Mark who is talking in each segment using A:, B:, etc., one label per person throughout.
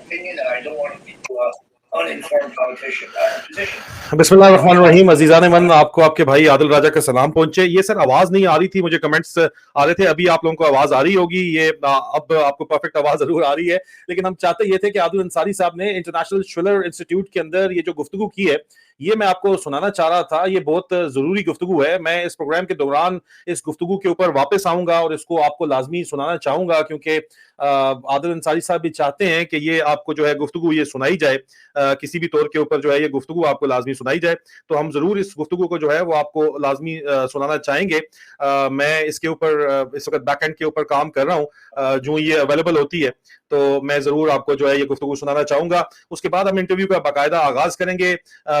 A: opinion, and I don't want to be an uninformed position.
B: बिस्मिल्लाहिर्रहमानिर्रहीम। अजीज़ान मन, आपको आपके भाई आदिल राजा का सलाम पहुंचे। ये सर आवाज नहीं आ रही थी, मुझे कमेंट्स आ रहे थे, अभी आप लोगों को आवाज आ रही होगी। ये अब आपको परफेक्ट आवाज जरूर आ रही है। लेकिन हम चाहते ये थे कि आदिल अंसारी साहब ने इंटरनेशनल शिलर इंस्टीट्यूट के अंदर ये जो गुफ्तगू की है, ये मैं आपको सुनाना चाह रहा था। ये बहुत जरूरी गुफ्तगू है। मैं इस प्रोग्राम के दौरान इस गुफ्तगू के ऊपर वापस आऊंगा और इसको आपको लाजमी सुनाना चाहूंगा, क्योंकि आदिल अंसारी साहब भी चाहते हैं कि ये आपको जो है गुफ्तगू ये सुनाई जाए, किसी भी तौर के ऊपर जो है ये गुफ्तगू आपको लाजमी सुनाई जाए। तो हम जरूर इस गुफ्तगू को जो है वो आपको लाजमी सुनाना चाहेंगे। मैं इसके ऊपर इस वक्त बैक एंड के ऊपर काम कर रहा हूँ। जो ये अवेलेबल होती है तो मैं जरूर आपको जो है ये गुफ्तगू सुनाना चाहूंगा। उसके बाद हम इंटरव्यू का बाकायदा आगाज करेंगे।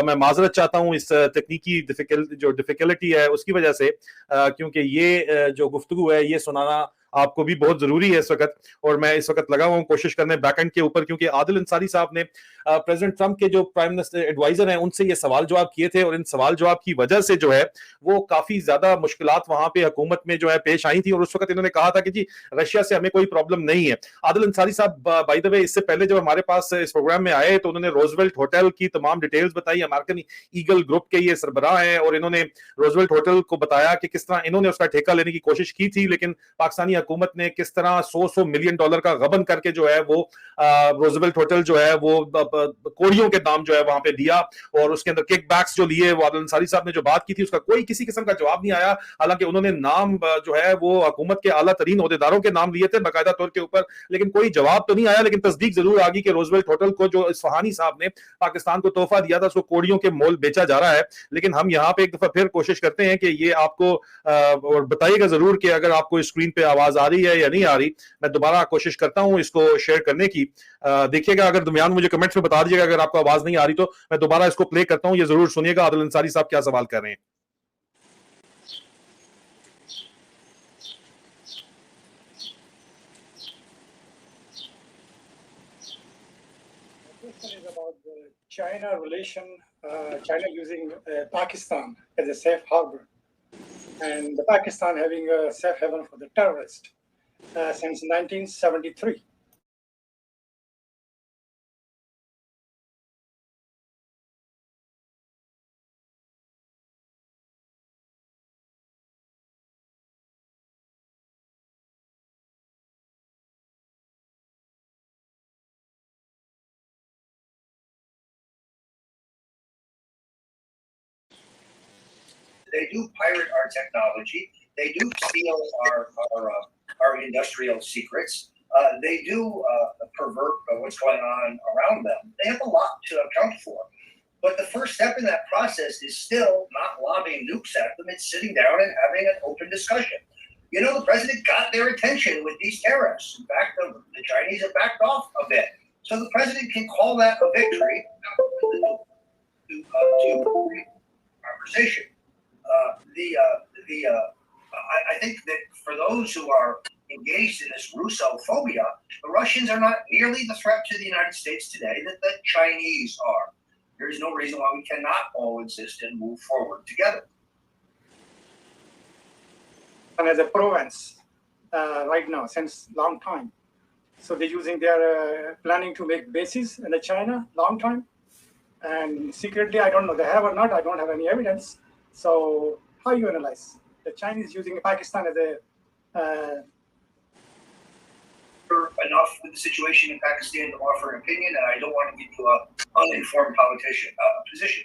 B: मैं माजरत चाहता हूँ इस तकनीकी डिफिकल्टी है उसकी वजह से, क्योंकि ये जो गुफ्तगू है ये सुनाना आपको भी बहुत जरूरी है इस वक्त। और मैं इस वक्त लगा हुआ हूँ कोशिश करने बैकएंड के ऊपर, क्योंकि आदिल अंसारी साहब ने प्रेसिडेंट ट्रंप के जो प्राइम मिनिस्टर एडवाइजर हैं उनसे ये सवाल जवाब किए थे, और इन सवाल जवाब की वजह से जो है वो काफी ज्यादा मुश्किलात वहां पे हुकूमत में जो है पेश आई थी। और उस वक्त इन्होंने कहा था कि जी रशिया से हमें कोई प्रॉब्लम नहीं है। आदिल अंसारी साहब बाय द वे इससे पहले जब हमारे पास इस प्रोग्राम में आए तो उन्होंने रोजवेल्ट होटल की तमाम डिटेल्स बताई। अमेरिकन ईगल ग्रुप के ये सरबराह हैं और इन्होंने रोजवेल्ट होटल को बताया कि किस तरह इन्होंने उसका ठेका लेने की कोशिश की थी, लेकिन पाकिस्तानी हुकूमत ने किस तरह 100 मिलियन डॉलर का गबन करके जो है वो रोजवेल्ट होटल जो है वो कोड़ियों के नाम जो है वहां पे दिया, और उसके अंदर किक बैक्स जो लिए वो आदिल अंसारी साहब ने जो बात की थी उसका कोई किसी किस्म का जवाब नहीं आया। हालांकि उन्होंने नाम जो है वो हुकूमत के आला तरीन ओहदेदारों के नाम लिए थे बाकायदा तौर के ऊपर, लेकिन कोई जवाब तो नहीं आया। लेकिन तस्दीक जरूर आ गई कि रोजवेल्ट होटल को जो इस्फहानी साहब ने पाकिस्तान को तोहफा दिया था उसको कोड़ियों के मोल बेचा जा रहा है। लेकिन हम यहाँ पे एक दफा फिर कोशिश करते हैं कि ये आपको और बताइएगा जरूर कि अगर आपको स्क्रीन पे आवाज आ रही है या नहीं आ रही। मैं दोबारा कोशिश करता हूं इसको शेयर करने की। देखिएगा, अगर दरमियान मुझे कमेंट्स में बता दीजिएगा अगर आपको आवाज नहीं आ रही, तो मैं दोबारा इसको प्ले करता हूं। ये जरूर सुनिएगा आदिल अंसारी साहब क्या सवाल कर रहे हैं।
C: China relation, China using Pakistan as a safe harbor, and Pakistan having a safe haven for the terrorists since 1973.
A: They do pirate our technology. They do steal our industrial secrets. They do pervert what's going on around them. They have a lot to account for. But the first step in that process is still not lobbing nukes at them. It's sitting down and having an open discussion. You know, the president got their attention with these tariffs. In fact, the Chinese have backed off a bit. So the president can call that a victory to conversation. I think that for those who are engaged in this Russophobia, the Russians are not nearly the threat to the United States today that the Chinese are. There is no reason why we cannot all exist and move forward together.
C: And as a province right now, since long time. So they're using their planning to make bases in China long time. And secretly, I don't know they have or not. I don't have any evidence. So how you analyze the Chinese using Pakistan as a
A: enough with the situation in Pakistan to offer an opinion, and I don't want to get to an uninformed position.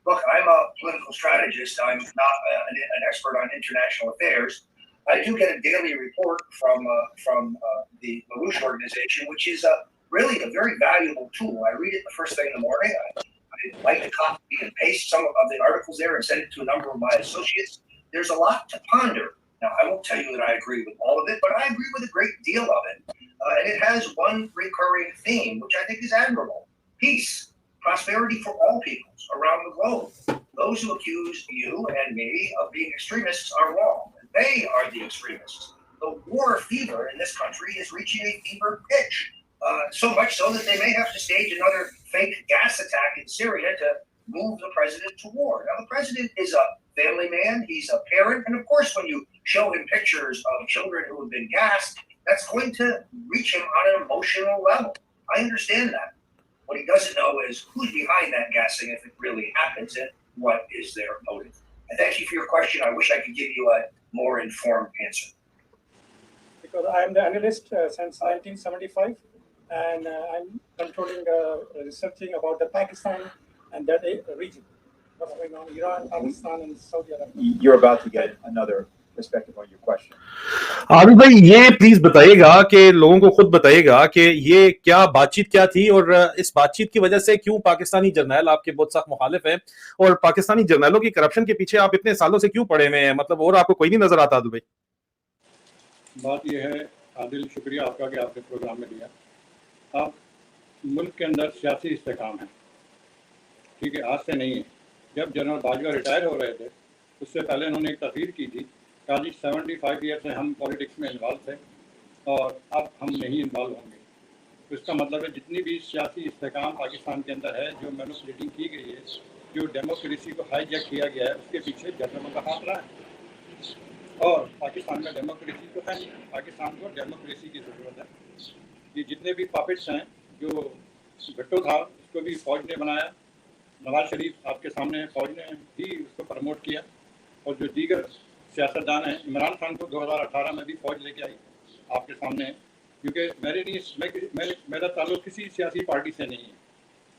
A: Look, I'm a political strategist. I'm not an expert on international affairs. I do get a daily report from the LaRouche organization, which is really a very valuable tool. I read it the first thing in the morning. I like to copy and paste some of the articles there and send it to a number of my associates. There's a lot to ponder. Now, I won't tell you that I agree with all of it, but I agree with a great deal of it. And it has one recurring theme, which I think is admirable: peace, prosperity for all peoples around the globe. Those who accuse you and me of being extremists are wrong. They are the extremists. The war fever in this country is reaching a fever pitch. So much so that they may have to stage another fake gas attack in Syria to move the president to war. Now, the president is a family man. He's a parent. And of course, when you show him pictures of children who have been gassed, that's going to reach him on an emotional level. I understand that. What he doesn't know is who's behind that gassing if it really happens and what is their motive. I thank you for your question. I wish I could give you a more informed answer.
C: Because I am the analyst since 1975, and I'm controlling researching about the Pakistan and that region. What's going on in Iran, Pakistan, and Saudi Arabia.
D: You're about to get another perspective on your question.
B: Adil भाई ये please बताइएगा कि लोगों को खुद बताइएगा कि ये क्या बातचीत क्या थी और इस बातचीत की वजह से क्यों पाकिस्तानी जर्नैल आपके बहुत सख्त मुखालिफ हैं और पाकिस्तानी जर्नैलों की करप्शन के पीछे आप इतने सालों से क्यों पड़े हुए हैं, मतलब और आपको कोई नहीं नजर आता आदिल भाई?
E: बात यह है आदिल, शुक्रिया आपका कि आपने प्रोग्राम में दिया। आप मुल्क के अंदर सियासी इस्तेकाम है, ठीक है, आज से नहीं है। जब जनरल बाजवा रिटायर हो रहे थे उससे पहले उन्होंने एक तकरीर की थी कि जी 75 ईयर से हम पॉलिटिक्स में इन्वॉल्व थे और अब हम नहीं इन्वॉल्व होंगे। तो इसका मतलब है जितनी भी सियासी इस्तेकाम पाकिस्तान के अंदर है, जो मैनिपुलेटिंग की गई है, जो डेमोक्रेसी को हाईजैक किया गया है, उसके पीछे जनरलों का हाथ रहा है। और पाकिस्तान में डेमोक्रेसी तो है नहीं, पाकिस्तान को डेमोक्रेसी की ज़रूरत है। ये जितने भी पॉपेट्स हैं, जो भट्टो था उसको भी फौज ने बनाया, नवाज शरीफ आपके सामने फौज ने भी उसको प्रमोट किया, और जो दीगर सियासतदान हैं, इमरान खान को 2018 में भी फौज लेके आई आपके सामने, क्योंकि मेरा ताल्लुक किसी सियासी पार्टी से नहीं है,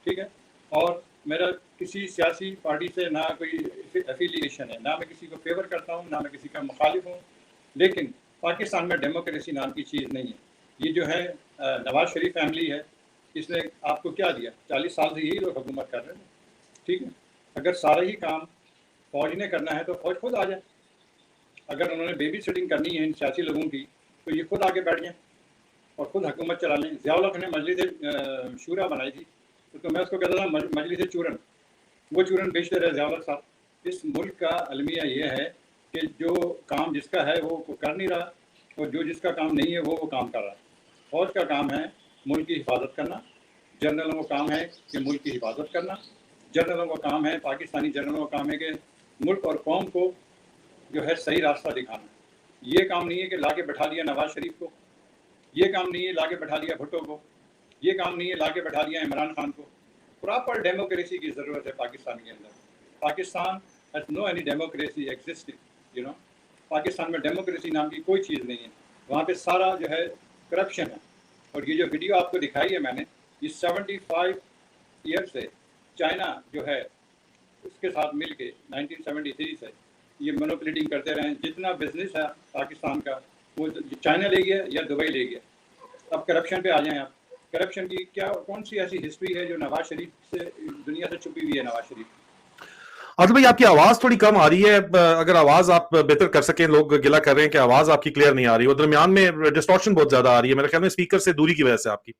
E: ठीक है, और मेरा किसी सियासी पार्टी से ना कोई एफिलिएशन है, ना मैं किसी को फेवर करता हूँ, ना मैं किसी का मुखालिफ हूँ। लेकिन पाकिस्तान में डेमोक्रेसी नाम की चीज़ नहीं है। ये जो है नवाज शरीफ फैमिली है, इसने आपको क्या दिया? 40 साल से यही लोग हुकूमत कर रहे हैं, ठीक है। अगर सारा ही काम फौज ने करना है तो फौज खुद आ जाए। अगर उन्होंने बेबी सिटिंग करनी है इन सियासी लोगों की तो ये खुद आके बैठ जाएं और खुद हुकूमत चला लें। ज़ियाउल हक ने मजलिस शूरा बनाई थी तो मैं उसको कहता था मजलिस चूरन, वो चूरन बेचते रहे ज़ियाउल हक साहब। इस मुल्क का अलमिया ये है कि जो काम जिसका है वो कर नहीं रहा और जो जिसका काम नहीं है वो काम कर रहा है। फौज का काम है मुल्क की हिफाजत करना, जनरलों का काम है कि मुल्क की हिफाजत करना, जनरलों का काम है, पाकिस्तानी जनरलों का काम है कि मुल्क और कौम को जो है सही रास्ता दिखाना। ये काम नहीं है कि लाके बैठा दिया नवाज शरीफ को, ये काम नहीं है लाके बैठा दिया भुट्टो को, ये काम नहीं है लाके बैठा दिया इमरान खान को। प्रॉपर डेमोक्रेसी की ज़रूरत है पाकिस्तान के अंदर। Pakistan has no any democracy existing, you know. Pakistan में डेमोक्रेसी नाम की कोई चीज़ नहीं है, वहाँ पे सारा जो है करप्शन है। और ये जो वीडियो आपको दिखाई है मैंने, ये 75 ईयर से चाइना जो है उसके साथ मिल के 1973 से ये मोनोपोलिटिंग करते रहे। जितना बिजनेस है पाकिस्तान का वो चाइना ले गया या दुबई ले गया। अब करप्शन पे आ जाएं आप। करप्शन की क्या कौन सी ऐसी हिस्ट्री है जो नवाज शरीफ से दुनिया से छुपी हुई है? नवाज शरीफ।
B: आदिल भाई आपकी आवाज थोड़ी कम आ रही है, अगर आवाज आप बेहतर कर सकें। लोग गिला कर रहे हैं कि आवाज आपकी क्लियर नहीं आ रही है और दरमियान में डिस्टॉर्शन बहुत ज्यादा आ रही है। मेरे ख्याल में स्पीकर से दूरी की वजह से आपकी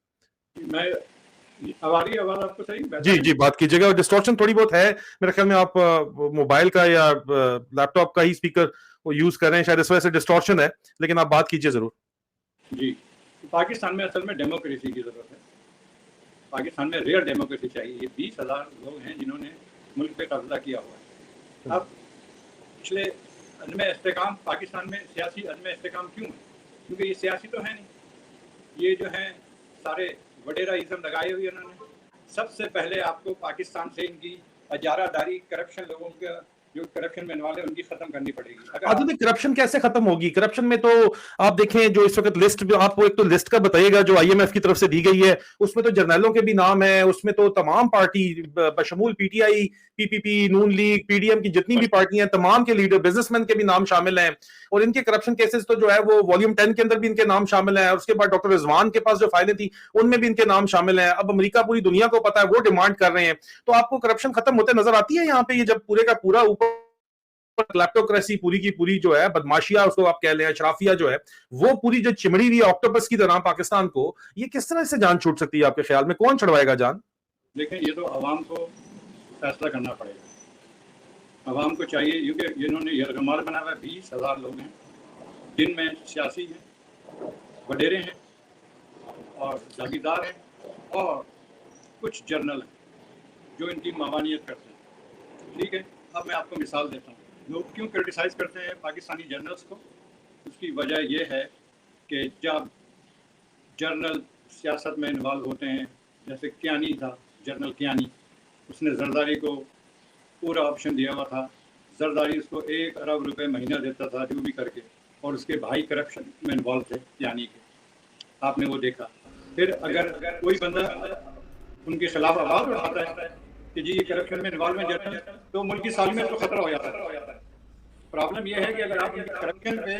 E: आवाज आपको सही?
B: जी बात कीजिएगा। डिस्टॉर्शन थोड़ी बहुत है, मेरे ख्याल में आप मोबाइल का या लैपटॉप का ही स्पीकर वो यूज कर रहे हैं, शायद इस वजह से डिस्टॉर्शन है, लेकिन आप बात कीजिए जरूर।
E: जी, पाकिस्तान में असल में डेमोक्रेसी की जरूरत है। पाकिस्तान में रियल डेमोक्रेसी चाहिए। ये 20,000 लोग हैं जिन्होंने मुल्क पे कब्जा किया हुआ है। अब पिछले अदम इस्तेकाम पाकिस्तान में सियासी अदम इस्तेकाम क्यों है? क्योंकि ये सियासी तो है नहीं, ये जो है सारे वडेराइज्म लगाए हुए उन्होंने। सबसे पहले आपको पाकिस्तान से इनकी अजारादारी, करप्शन, लोगों का जो करप्शन में इन्वॉल्व है उनकी खत्म करनी पड़ेगी।
B: आदिल करप्शन कैसे खत्म होगी? करप्शन में तो आप देखें जो इस वक्त लिस्ट, आपको एक तो लिस्ट का बताइएगा जो IMF की तरफ से दी गई है, उसमें तो जर्नैलों के भी नाम है, उसमें तो तमाम पार्टी बशमूल PTI, PPP, नून लीग, PDM की जितनी भी पार्टियां, तमाम के लीडर, बिजनेसमैन के भी नाम शामिल हैं। और इनके करप्शन केसेस तो जो है वो वॉल्यूम 10 के अंदर भी इनके नाम शामिल है। उसके बाद डॉक्टर रिजवान के पास जो फाइलें थी उनमें भी इनके नाम शामिल है। अब अमेरिका पूरी दुनिया को पता है, वो डिमांड कर रहे हैं। तो आपको करप्शन खत्म होते नजर आती है यहाँ पे? ये जब पूरे का पूरा ऊपर क्लैप्टोक्रेसी पूरी की पूरी जो है बदमाशिया, उसको आप कह लें, अशराफिया जो है, वो पूरी जो चिमड़ी हुई ऑक्टोपस की तरह पाकिस्तान को, ये किस तरह से जान छूट सकती है आपके ख्याल में? कौन छुड़वाएगा जान?
E: देखें, ये तो अवाम को फैसला करना पड़ेगा। अवाम को चाहिए, क्योंकि इन्होंने यरगमाल बना हुआ है। 20,000 लोग हैं जिनमें सियासी हैं, वडेरे हैं और जागीरदार हैं और कुछ जर्नल हैं जो इनकी मावानियत करते हैं, ठीक है। अब मैं आपको मिसाल देता हूँ। लोग क्यों क्रिटिसाइज़ करते हैं पाकिस्तानी जर्नल्स को? उसकी वजह यह है कि जब जर्नल सियासत में इन्वॉल्व होते हैं, जैसे कियानी था, जनरल कियानी, उसने जरदारी को पूरा ऑप्शन दिया हुआ था। जरदारी उसको 1 अरब रुपए महीना देता था जो भी करके, और उसके भाई करप्शन में इन्वॉल्व थे कियानी के, आपने वो देखा। फिर अगर कोई बंदा उनके खिलाफ आवाज़ उठाता है कि जी ये करप्शन में इन्वॉल्वमेंट जाता है, तो मुल्क की सालमियत को खतरा हो जाता है। प्रॉब्लम यह है कि अगर आप करप्शन पे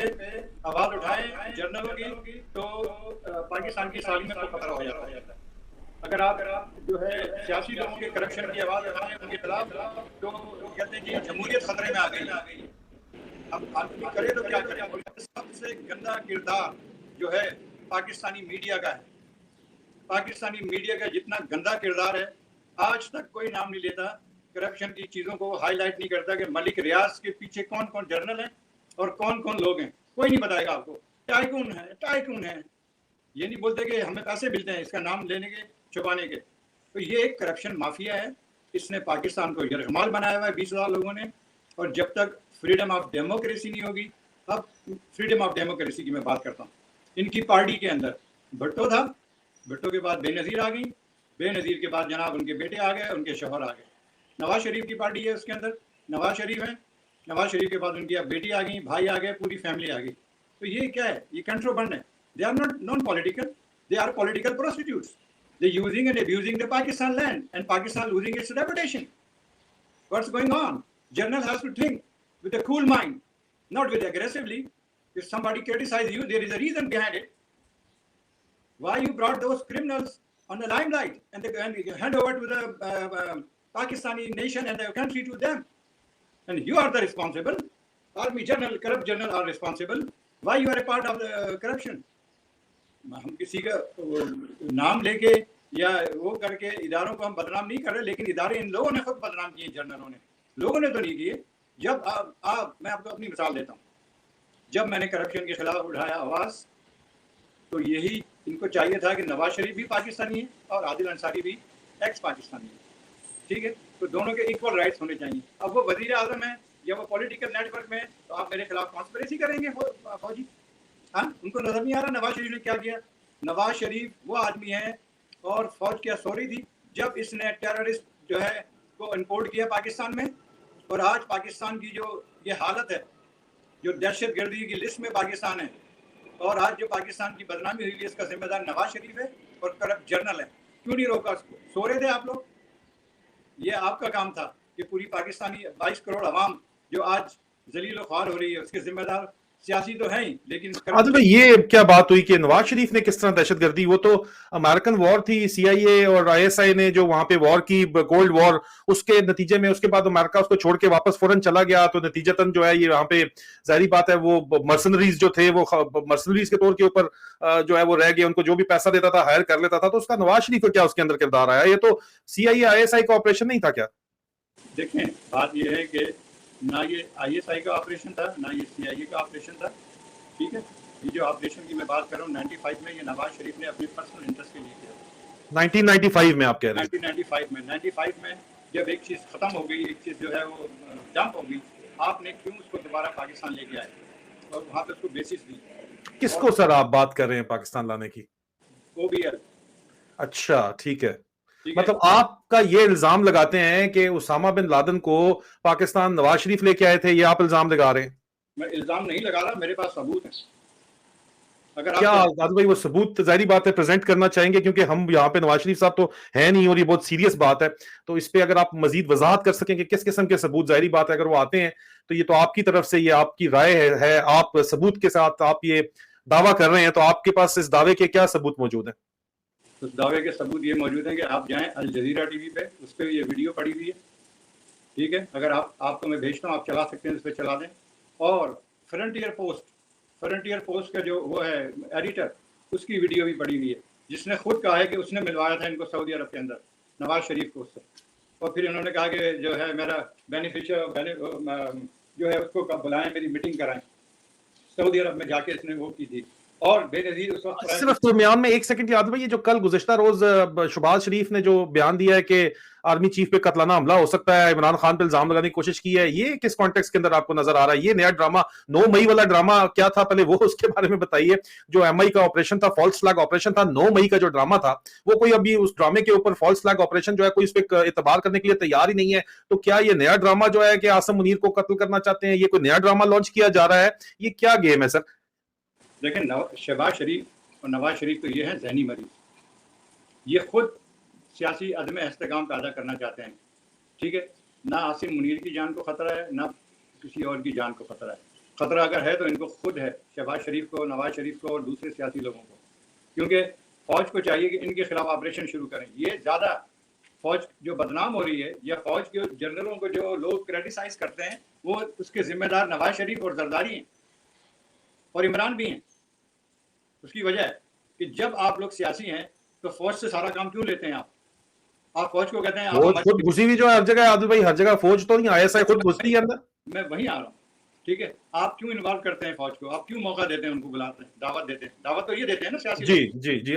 E: आवाज़ उठाएं जनरलों की, तो पाकिस्तान की सालमियत को खतरा हो जाता है। अगर आप जो है सियासी लोगों के करप्शन की आवाज़ उठाएं उनके खिलाफ, तो कहते हैं कि जमहूरियत खतरे में आ गई। अब आदमी करे तो क्या करे। सबसे गंदा किरदार जो है पाकिस्तानी मीडिया का है। पाकिस्तानी मीडिया का जितना गंदा किरदार है, आज तक कोई नाम नहीं लेता, करप्शन की चीज़ों को हाईलाइट नहीं करता कि मलिक रियाज के पीछे कौन कौन जर्नल हैं और कौन कौन लोग हैं। कोई नहीं बताएगा आपको। टाइकून है, ये नहीं बोलते कि हमें पैसे मिलते हैं इसका नाम लेने के, छुपाने के। तो ये एक करप्शन माफिया है, इसने पाकिस्तान को यरगमाल बनाया हुआ है 20,000 लोगों ने। और जब तक फ्रीडम ऑफ डेमोक्रेसी नहीं होगी, अब फ्रीडम ऑफ डेमोक्रेसी की मैं बात करता हूँ। इनकी पार्टी के अंदर भुट्टो था, भुट्टो के बाद बेनज़ीर आ गई, बेनज़ीर के बाद जनाब उनके बेटे आ गए, उनके शौहर आ गए। नवाज शरीफ की पार्टी है, उसके अंदर नवाज शरीफ है, नवाज शरीफ के बाद उनकी अब बेटी आ गई, भाई आ गए, पूरी फैमिली आ गई। तो ये क्या है? ये कंट्रोबंड है। They are not non political, they are political prostitutes. They using and abusing the Pakistan land, and Pakistan losing its reputation. What's going on? Journal has to think with a cool mind, not with aggressively. If somebody criticizes you, there is a reason behind it. Why you brought those criminals on the limelight and they hand over to the Pakistani nation and the country to them? And you are the responsible. Army general, corrupt general are responsible. Why you are a part of the corruption? हम किसी का नाम लेके या वो करके इदारों को हम बदनाम नहीं कर रहे, लेकिन इदारे इन लोगों ने खुद बदनाम किए, जनरलों ने, लोगों ने तो नहीं किए। जब मैं आपको अपनी मिसाल देता हूँ, जब मैंने करप्शन के खिलाफ उठाया आवाज़, तो यही इनको चाहिए था कि नवाज शरीफ भी पाकिस्तानी है और आदिल अंसारी भी एक्स पाकिस्तानी है, ठीक है? तो दोनों के इक्वल राइट्स होने चाहिए। अब वो वजीर आज़म है या वो पॉलिटिकल नेटवर्क में, तो आप मेरे खिलाफ कॉन्स्पिरेसी करेंगे फौजी? हाँ, उनको नजर नहीं आ रहा नवाज शरीफ ने क्या किया? नवाज शरीफ वो आदमी है, और फौज क्या सॉरी थी जब इसने टेररिस्ट जो है को इम्पोर्ट किया पाकिस्तान में। और आज पाकिस्तान की जो ये हालत है, जो दहशत गर्दी की लिस्ट में पाकिस्तान है, और आज जो पाकिस्तान की बदनामी हुई है, इसका जिम्मेदार नवाज शरीफ है और करप्ट जर्नल है। क्यों नहीं रोका उसको? सो रहे थे आप लोग? ये आपका काम था कि पूरी पाकिस्तानी 22 करोड़ अवाम जो आज जलील व ख्वार हो रही है, उसके जिम्मेदार सियासी तो है ही, लेकिन
B: आदिल भाई ये क्या बात हुई कि नवाज शरीफ ने किस तरह दहशतगर्दी, वो तो अमेरिकन वॉर थी, सीआईए और आईएसआई ने जो वहां पे वॉर की, कोल्ड वॉर, उसके नतीजे में उसके बाद अमेरिका उसको छोड़ के वापस फौरन चला गया। तो नतीजतन जो है ये वहां पे जाहिर बात है वो मर्सनरीज जो थे वो मर्सनरीज के तौर के ऊपर जो है वो रह गए, उनको जो भी पैसा देता था हायर कर लेता था। तो उसका नवाज शरीफ को क्या उसके अंदर किरदार आया? ये तो सीआईए आईएसआई का ऑपरेशन नहीं था क्या?
E: देखें, बात ये है कि ना ये आईएसआई का ऑपरेशन था, ना ये सीआईए का ऑपरेशन था, ठीक है? ये जो ऑपरेशन की मैं बात कर रहा हूँ 95 में, ये नवाज शरीफ ने अपने पर्सनल इंटरेस्ट के लिए किया।
B: 1995 में आप कह रहे हैं?
E: 1995 में जब एक चीज़ खत्म हो गई, एक चीज़ जो है वो डंप हो गई, आपने क्यों उसको दोबारा पाकिस्तान लेके आए और वहाँ पे उसको बेसिस दी?
B: किसको सर आप बात कर रहे हैं पाकिस्तान लाने की?
E: OBL।
B: अच्छा, ठीक है। मतलब आपका ये इल्जाम लगाते हैं कि उसामा बिन लादेन को पाकिस्तान नवाज शरीफ लेके आए थे, ये आप इल्जाम लगा रहे हैं?
E: मैं इल्जाम नहीं लगा रहा, मेरे पास सबूत है। अगर
B: क्या आजाद भाई वो सबूत जाहिर बात है प्रेजेंट करना चाहेंगे, क्योंकि हम यहाँ पे नवाज शरीफ साहब तो है नहीं और ये बहुत सीरियस बात है, तो इस पे अगर आप मजीद वजाहत कर सकें कि किस किस्म के सबूत, जाहिर बात है अगर वो आते हैं तो ये तो आपकी तरफ से ये आपकी राय है, आप सबूत के साथ आप ये दावा कर रहे हैं, तो आपके पास इस दावे के क्या सबूत मौजूद है?
E: उस दावे के सबूत ये मौजूद हैं कि आप जाएं अल जजीरा टीवी पे, उस पर ये वीडियो पड़ी हुई है, ठीक है? अगर आपको मैं भेजता हूँ, आप चला सकते हैं, उस पर चला दें। और फ्रंटियर पोस्ट का जो वो है एडिटर, उसकी वीडियो भी पड़ी हुई है, जिसने खुद कहा है कि उसने मिलवाया था इनको सऊदी अरब के अंदर नवाज शरीफ को उससे। और फिर इन्होंने कहा कि जो है मेरा बेनिफिशियल जो है उसको बुलाएं, मेरी मीटिंग कराएं। सऊदी अरब में जाके इसने वो की थी, और बेनजीर उस वक्त
B: सिर्फ दरमियान में एक सेकंड याद भाई, ये जो कल गुज़िश्ता रोज शहबाज शरीफ ने जो बयान दिया है कि आर्मी चीफ पे कतलाना हमला हो सकता है, इमरान खान पे इल्जाम लगाने की कोशिश की है, ये किस कॉन्टेक्स्ट के अंदर आपको नजर आ रहा है? ये नया ड्रामा 9 मई वाला ड्रामा क्या था, पहले वो उसके बारे में बताइए। जो एमआई का ऑपरेशन था, फॉल्स फ्लैग ऑपरेशन था, 9 मई का जो ड्रामा था, वो कोई अभी उस ड्रामे के ऊपर फॉल्स फ्लैग ऑपरेशन जो है कोई इस पे इतबार करने के लिए तैयार ही नहीं है। तो क्या ये नया ड्रामा जो है कि आसम मुनीर को कत्ल करना चाहते हैं, ये कोई नया ड्रामा लॉन्च किया जा रहा है, ये क्या गेम है सर?
E: देखें, शहबाज शरीफ और नवाज शरीफ तो ये हैं जहनी मरीज, ये खुद सियासी अदम इस्तेकाम पैदा करना चाहते हैं। ठीक है, ना आसिम मुनीर की जान को खतरा है, ना किसी और की जान को खतरा है। खतरा अगर है तो इनको खुद है, शहबाज शरीफ को, नवाज शरीफ को और दूसरे सियासी लोगों को, क्योंकि फौज को चाहिए कि इनके खिलाफ ऑपरेशन शुरू करें। ये ज़्यादा फौज जो बदनाम हो रही है, या फौज के जनरलों को जो लोग क्रिटिसाइज करते हैं, वो उसके जिम्मेदार नवाज शरीफ और जरदारी हैं और इमरान भी हैं। उसकी वजह है कि जब आप लोग सियासी हैं तो फौज से सारा काम क्यों लेते हैं आप फौज को कहते हैं
B: फौज खुद घुसी हुई जो है हर जगह आदिल भाई, हर जगह फौज तो नहीं, आईएसआई खुद घुसती है अंदर।
E: मैं वहीं आ रहा हूँ। ठीक है, आप क्यों इन्वॉल्व करते हैं फौज को? आप क्यों मौका देते हैं, उनको बुलाते हैं, दावत देते हैं? दावत तो ये देते हैं ना सियासी
B: जी
E: लोग।
B: जी जी,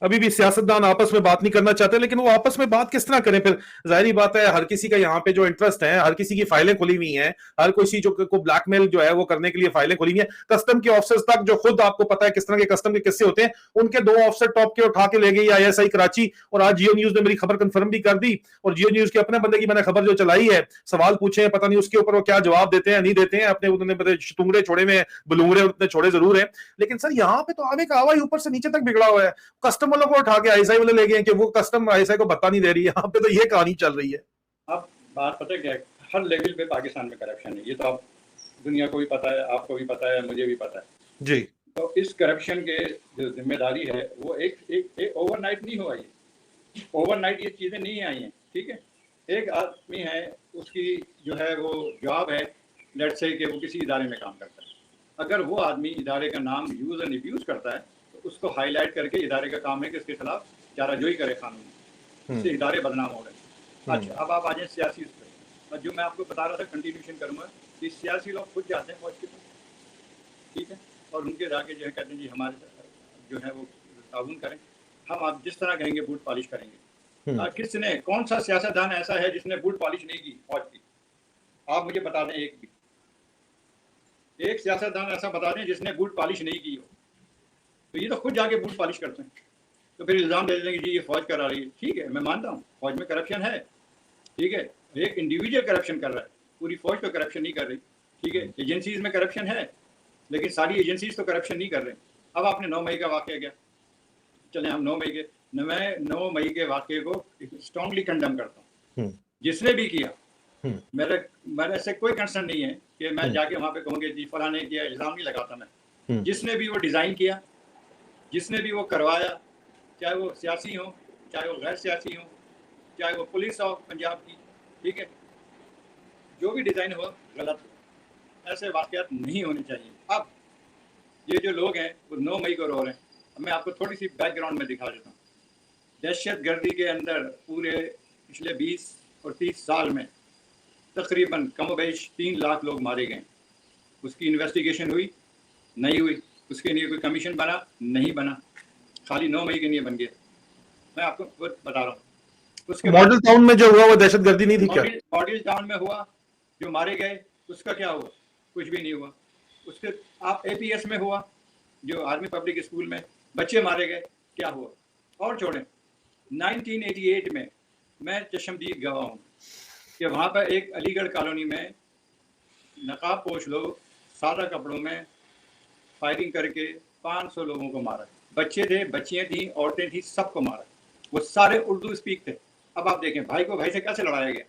B: अभी भी सियासतदान आपस में बात नहीं करना चाहते, लेकिन वो आपस में बात किस तरह करें फिर? जाहिर बात है, हर किसी का यहाँ पे जो इंटरेस्ट है, हर किसी की फाइलें खुली हुई हैं, हर किसी जो को ब्लैकमेल जो है वो करने के लिए फाइलें खुली हुई हैं। कस्टम के ऑफिसर्स तक, जो खुद आपको पता है किस तरह के कस्टम के किस्से होते हैं, उनके 2 ऑफिसर टॉप के उठा के ले गई आईएसआई कराची, और आज जियो न्यूज ने मेरी खबर कंफर्म भी कर दी। और जियो न्यूज के अपने बंदे की मैंने खबर जो चलाई है, सवाल पूछे हैं, पता नहीं उसके ऊपर वो क्या जवाब देते हैं नहीं देते हैं। अपने उन्होंने तुंगड़े छोड़े में बलूंगड़े उतने छोड़े जरूर है, लेकिन सर यहाँ पे तो आवे का आवा ही ऊपर से नीचे तक बिगड़ा हुआ है। कस्टम वालों को उठा के आईएसआई वाले ले गए कि वो कस्टम आईएसआई को बता नहीं दे रही है। यहाँ पे तो ये कहानी चल रही है।
E: अब बात पता है क्या है, हर लेवल पे पाकिस्तान में करप्शन है। ये तो आप दुनिया को भी पता है, आपको भी पता है, मुझे भी पता है
B: जी।
E: तो इस करप्शन के जो जिम्मेदारी है वो एक ओवरनाइट नहीं हुआ। ये ओवरनाइट ये चीज़ें नहीं आई हैं। ठीक है, एक आदमी है, उसकी जो है वो जॉब है, लेट्स से कि वो किसी इदारे में काम करता है। अगर वो आदमी इदारे का नाम यूज़ एंड अब्यूज़ करता है तो उसको हाईलाइट करके इदारे का काम है कि उसके खिलाफ चाराजोई करे कानून, इससे इदारे बदनाम हो रहे हैं। अच्छा, अब आप आ जाए सियासी उस पर। जो मैं आपको बता रहा था, कंटिन्यूशन करूँगा कि सियासी लोग खुद जाते हैं फौज के पास। ठीक है, और उनके जाके जो है कहते हैं जी हमारे जो है वो ताउन करें, हम आप जिस तरह कहेंगे बूट पॉलिश करेंगे। किसने, कौन सा सियासतदान ऐसा है जिसने बूट पॉलिश नहीं की फौज की? आप मुझे बता दें एक सियासतदान ऐसा बता दें जिसने बूट पॉलिश नहीं की हो। तो ये तो खुद जाके बूट पॉलिश करते हैं, तो फिर इल्ज़ाम दे देंगे जी ये फौज करा रही है। ठीक है, मैं मानता हूँ फौज में करप्शन है। ठीक है, एक इंडिविजुअल करप्शन कर रहा है, पूरी फौज तो करप्शन नहीं कर रही। ठीक है, एजेंसीज में करप्शन है, लेकिन सारी एजेंसीज तो करप्शन नहीं कर रहे। अब आपने 9 मई का वाक़या क्या, चले हम 9 मई के वाक़े को स्ट्रांगली कंडेम करता हूँ। जिसने भी किया, मेरे से कोई कंसर्न नहीं है कि मैं जाके वहाँ पे कहूँगी जी फलां ने किया, इल्ज़ाम नहीं लगाता मैं। जिसने भी वो डिज़ाइन किया, जिसने भी वो करवाया, चाहे वो सियासी हो, चाहे वो गैर सियासी हो, चाहे वो पुलिस हो पंजाब की। ठीक है, जो भी डिज़ाइन हो गलत हो, ऐसे वाक़यात नहीं होने चाहिए। अब ये जो लोग हैं वो 9 मई को रो रहे हैं। अब मैं आपको थोड़ी सी बैकग्राउंड में दिखा देता हूँ। दहशत गर्दी के अंदर पूरे पिछले 20 और 30 साल में तकरीबन कमोबेश 3 लाख लोग मारे गए। उसकी इन्वेस्टिगेशन हुई नहीं हुई, उसके लिए कोई कमीशन बना नहीं बना, खाली 9 मई के लिए बन गया। मैं आपको बता रहा हूँ। उसके
B: मॉडल टाउन में जो हुआ वो दहशत गर्दी नहीं थी क्या?
E: मॉडल टाउन में हुआ, जो मारे गए उसका क्या हुआ? कुछ भी नहीं हुआ। उसके आप APS में हुआ, जो आर्मी पब्लिक स्कूल में बच्चे मारे गए, क्या हुआ? और छोड़ें, 1988 में मैं चश्मदीद गवाह हूँ कि वहाँ पर एक अलीगढ़ कॉलोनी में नकाब पोश लोग सादा कपड़ों में फायरिंग करके 500 लोगों को मारा। बच्चे थे, बच्चियाँ थी, औरतें थी, सबको मारा। वो सारे उर्दू स्पीक थे। अब आप देखें भाई को भाई से कैसे लड़ाया गया।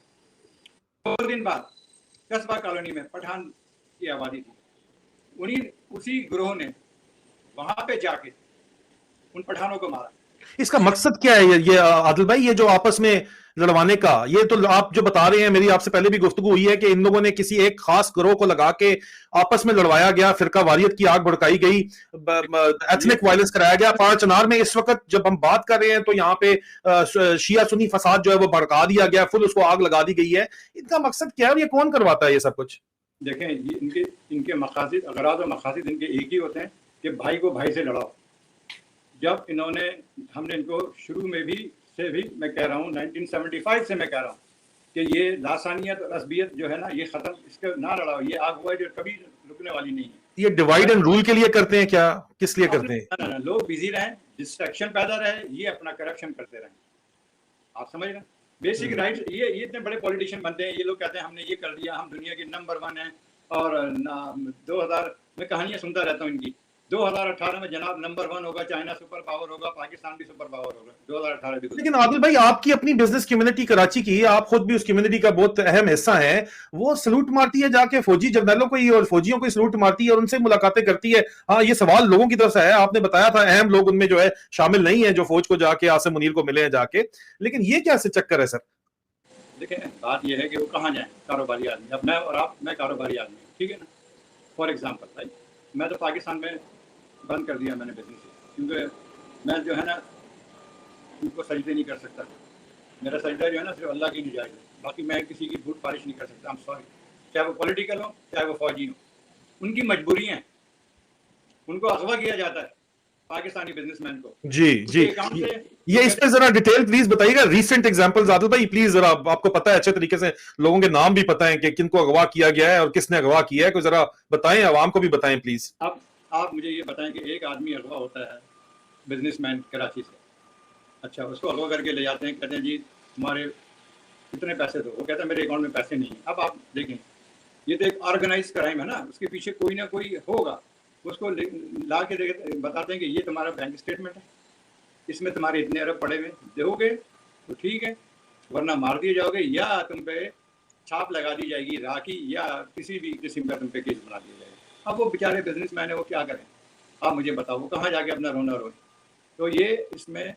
E: 2 दिन बाद कस्बा कॉलोनी में पठान की आबादी थी, उसी ग्रोह ने वहाँ पे जाके उन पठानों को मारा।
B: इसका मकसद क्या है ये आदिल भाई, ये जो आपस में लड़वाने का, ये तो आप जो बता रहे हैं, मेरी आपसे पहले भी गुफ्तगू हुई है कि इन लोगों ने किसी एक खास ग्रोह को लगा के आपस में लड़वाया गया, फिरका वारियत की आग भड़काई गई, एथनिक वायलेंस कराया गया। 5 चनार में इस वक्त जब हम बात कर रहे हैं तो यहाँ पे शिया सुन्नी फसाद जो है वो भड़का दिया गया, फुल उसको आग लगा दी गई है। इनका मकसद क्या है, ये कौन करवाता है ये सब कुछ?
E: देखें, इनके मकासद, अगराज और मकासद इनके एक ही होते हैं कि भाई को भाई से लड़ाओ। जब इन्होंने, हमने इनको शुरू में भी से भी मैं कह रहा हूँ 1975 से मैं कह रहा हूँ कि ये लासानियत और असबियत जो है ना, ये खत्म, इसके ना लड़ाओ, ये आग हुआ है जो कभी रुकने वाली नहीं है।
B: ये डिवाइड एंड रूल के लिए करते हैं क्या, किस लिए करते हैं?
E: ना, लोग बिजी रहें, डिस्ट्रैक्शन पैदा रहे, ये अपना करप्शन करते रहें। आप समझ रहे हैं? बेसिक राइट्स, ये इतने बड़े पॉलिटिशियन बनते हैं, ये लोग कहते हैं हमने ये कर दिया, हम दुनिया के नंबर 1 हैं। और 2000 में कहानियां सुनता रहता हूँ इनकी, 2018 में जनाब नंबर 1 होगा, चाइना सुपर पावर होगा, पाकिस्तान भी सुपर पावर होगा। 2018 भी।
B: लेकिन आदिल भाई, आपकी अपनी बिजनेस कम्युनिटी कराची की, आप खुद भी उस कम्युनिटी का बहुत अहम हिस्सा है, वो सलूट मारती है जाके फौजी जर्नलों को ही और फौजियों को सलूट मारती है और उनसे मुलाकातें करती है। हाँ, ये सवाल लोगों की तरफ से है, आपने बताया था अहम लोग उनमें जो है शामिल नहीं है जो फौज को जाके आसिम मुनीर को मिले हैं जाके, लेकिन ये क्या से चक्कर है सर?
E: देखिए, बात यह है कि वो कहाँ जाए कारोबारी आदमी। अब मैं और आप, मैं कारोबारी आदमी, ठीक है ना। फॉर एग्जाम्पल भाई, मैं तो पाकिस्तान में बंद कर दिया मैंने बिजनेस, क्योंकि मैं जो है ना उनको सजदे नहीं कर सकता। मेरा सजदा जो है ना सिर्फ अल्लाह की निजात है, बाकी मैं किसी की फूट पालिश नहीं कर सकता। आई एम सॉरी, चाहे वो पॉलिटिकल हो चाहे वो फौजी हो, उनकी मजबूरी है, उनको अगवा किया जाता है पाकिस्तानी बिजनेसमैन को।
B: जी, ये इस पे जरा डिटेल प्लीज बताइएगा, रीसेंट एग्जांपल्स आदिल भाई प्लीज, जरा आपको पता है अच्छे तरीके से, लोगों के नाम भी पता है कि किनको अगवा किया गया है और किसने अगवा किया है, कोई जरा बताएं, आवाम को भी बताएं प्लीज।
E: अब आप मुझे ये बताएं कि एक आदमी अगवा होता है बिजनेसमैन कराची से, अच्छा, उसको अगवा करके ले जाते हैं, कहते हैं जी तुम्हारे इतने पैसे दो, वो कहता है मेरे अकाउंट में पैसे नहीं है। अब आप देखें, ये तो एक ऑर्गेनाइज क्राइम है ना, उसके पीछे कोई ना कोई होगा, उसको ला के बताते हैं कि ये तुम्हारा बैंक स्टेटमेंट है, इसमें तुम्हारे इतने अरब पड़े हुए, दोगे तो ठीक है, वरना मार दिए जाओगे या तुम पे छाप लगा दी जाएगी राखी, या किसी भी किस्म का तुम पे केस बना दिया जाएगा। अब वो बेचारे बिजनेसमैन है, वो क्या करें? आप मुझे बताओ, वो कहाँ जाके अपना रोना रोए? तो ये इसमें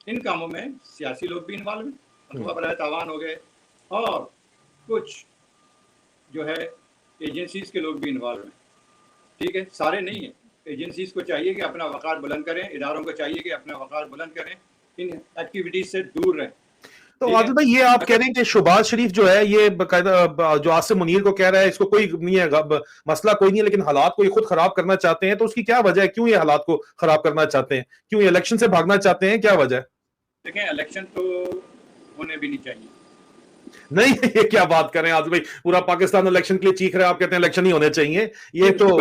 E: इन कामों में सियासी लोग भी इन्वॉल्व हैं, अथवा बराए तावान हो गए, और कुछ जो है एजेंसीज के लोग भी इन्वॉल्व हैं, ठीक है, सारे नहीं है। एजेंसीज को चाहिए कि अपना वक़ार बुलंद करें, इदारों को चाहिए कि अपना वक़ार बुलंद करें, इन एक्टिविटीज से दूर रहें।
B: तो आदिल भाई, ये आप कह रहे हैं कि शहबाज शरीफ जो है ये बकायदा जो आसिम मुनीर को कह रहा है, इसको कोई नहीं है, मसला कोई नहीं है, लेकिन हालात को ये खुद खराब करना चाहते हैं, तो उसकी क्या वजह है? क्यों ये हालात को खराब करना चाहते हैं? क्यों ये इलेक्शन से भागना चाहते हैं? क्या वजह है?
E: देखें, इलेक्शन तो होने भी नहीं चाहिए।
B: नहीं, ये क्या बात कर रहे हैं आदिल भाई, पूरा पाकिस्तान इलेक्शन के लिए चीख रहा है, आप कहते हैं इलेक्शन नहीं होने चाहिए। ये तो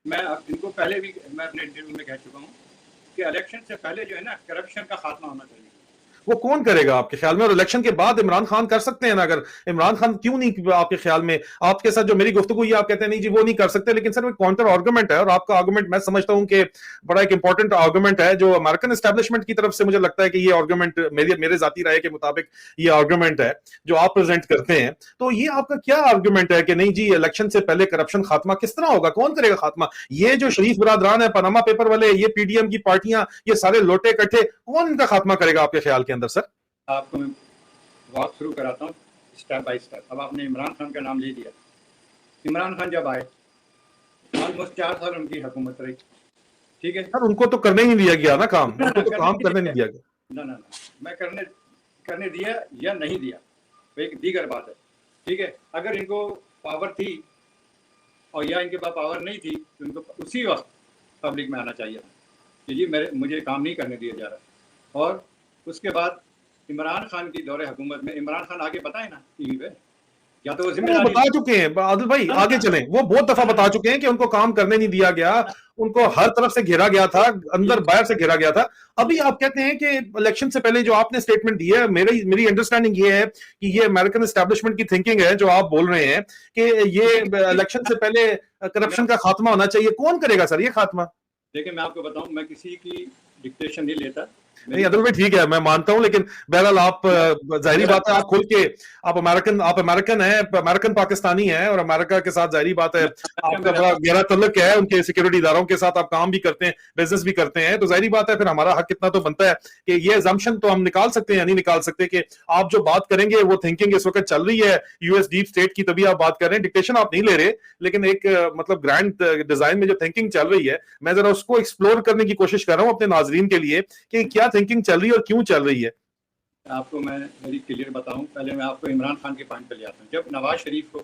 E: मैं इनको पहले भी मैं अपने इंटरव्यू में कह चुका हूँ कि इलेक्शन से पहले जो है ना, करप्शन का खात्मा होना चाहिए।
B: वो कौन करेगा आपके ख्याल में? और इलेक्शन के बाद इमरान खान कर सकते हैं ना? अगर इमरान खान क्यों नहीं, आपके ख्याल में, आपके साथ जो मेरी गुफ्तगू ये आप कहते हैं नहीं जी वो नहीं कर सकते, लेकिन सर वो काउंटर आर्गुमेंट है, और आपका आर्गुमेंट मैं समझता हूं कि बड़ा एक इंपॉर्टेंट आर्गुमेंट है, जो अमेरिकन एस्टेब्लिशमेंट की तरफ से मुझे लगता है कि ये आर्गुमेंट मेरे जाती राय के मुताबिक ये आर्गुमेंट है जो आप प्रेजेंट करते हैं। तो ये आपका क्या आर्गुमेंट है कि नहीं जी इलेक्शन से पहले करप्शन खात्मा किस तरह होगा, कौन करेगा खात्मा? ये जो शरीफ बरादरान है, पनामा पेपर वाले, ये पीडीएम की पार्टियां, ये सारे लोटे इकट्ठे, कौन इनका खात्मा करेगा आपके ख्याल के अंदर सर?
E: आपको मैं वॉक थ्रू कराता हूँ स्टेप बाय स्टेप। अब आपने इमरान खान का नाम ले दिया। इमरान खान जब आए, ऑलमोस्ट 4 साल उनकी हुकूमत रही, ठीक है
B: सर, उनको तो करने ही नहीं दिया गया ना काम, उनको तो काम करने नहीं दिया गया।
E: ना, मैं करने दिया या नहीं दिया वो एक दीगर बात है, ठीक है। अगर इनको पावर थी और या इनके पास पावर नहीं थी, तो इनको उसी वक्त पब्लिक में आना चाहिए था कि जी मुझे काम नहीं करने दिया जा रहा। और उसके बाद इमरान खान की दौरे हुकूमत में इमरान खान आगे बताए ना टीवी पे, या तो वो जिम्मेदारी
B: बता चुके हैं आदिल भाई, आगे चलें, वो बहुत दफा बता चुके हैं कि उनको काम करने नहीं दिया गया, उनको हर तरफ से घेरा गया था, अंदर बाहर से घेरा गया था। अभी आप कहते हैं कि इलेक्शन से पहले जो आपने स्टेटमेंट दी है, मेरी अंडरस्टैंडिंग ये है कि ये अमेरिकन एस्टेब्लिशमेंट की थिंकिंग है जो आप बोल रहे हैं कि ये इलेक्शन से पहले करप्शन का खात्मा होना चाहिए। कौन करेगा सर ये खात्मा?
E: देखिए, मैं आपको बताऊं, मैं किसी की डिक्टेशन नहीं लेता।
B: नहीं अदल भाई ठीक है, मैं मानता हूं, लेकिन बहरहाल आप जाहिर बात है, आप खुल के आप अमेरिकन हैं, अमेरिकन पाकिस्तानी हैं, और अमेरिका के साथ जाहिर बात है आपका बड़ा गहरा तल्लुक है, उनके सिक्योरिटी इदारोों के साथ आप काम भी करते हैं, बिजनेस भी करते हैं, तो जाहिर बात है फिर हमारा हक कितना तो बनता है कि ये अजम्पशन तो हम निकाल सकते हैं या नहीं निकाल सकते कि आप जो बात करेंगे वो थिंकिंग इस वक्त चल रही है यूएस डीप स्टेट की, तभी आप बात कर रहे हैं। डिक्टेशन आप नहीं ले रहे, लेकिन एक मतलब ग्रैंड डिजाइन में जो थिंकिंग चल रही है, मैं जरा उसको एक्सप्लोर करने की कोशिश कर रहा हूं अपने नाजरीन के लिए कि क्या थिंकिंग चल रही है और क्यों चल रही है।
E: आपको मैं वेरी क्लियर बताऊं, पहले मैं आपको इमरान खान के पॉइंट पे ले आता हूं। जब नवाज शरीफ को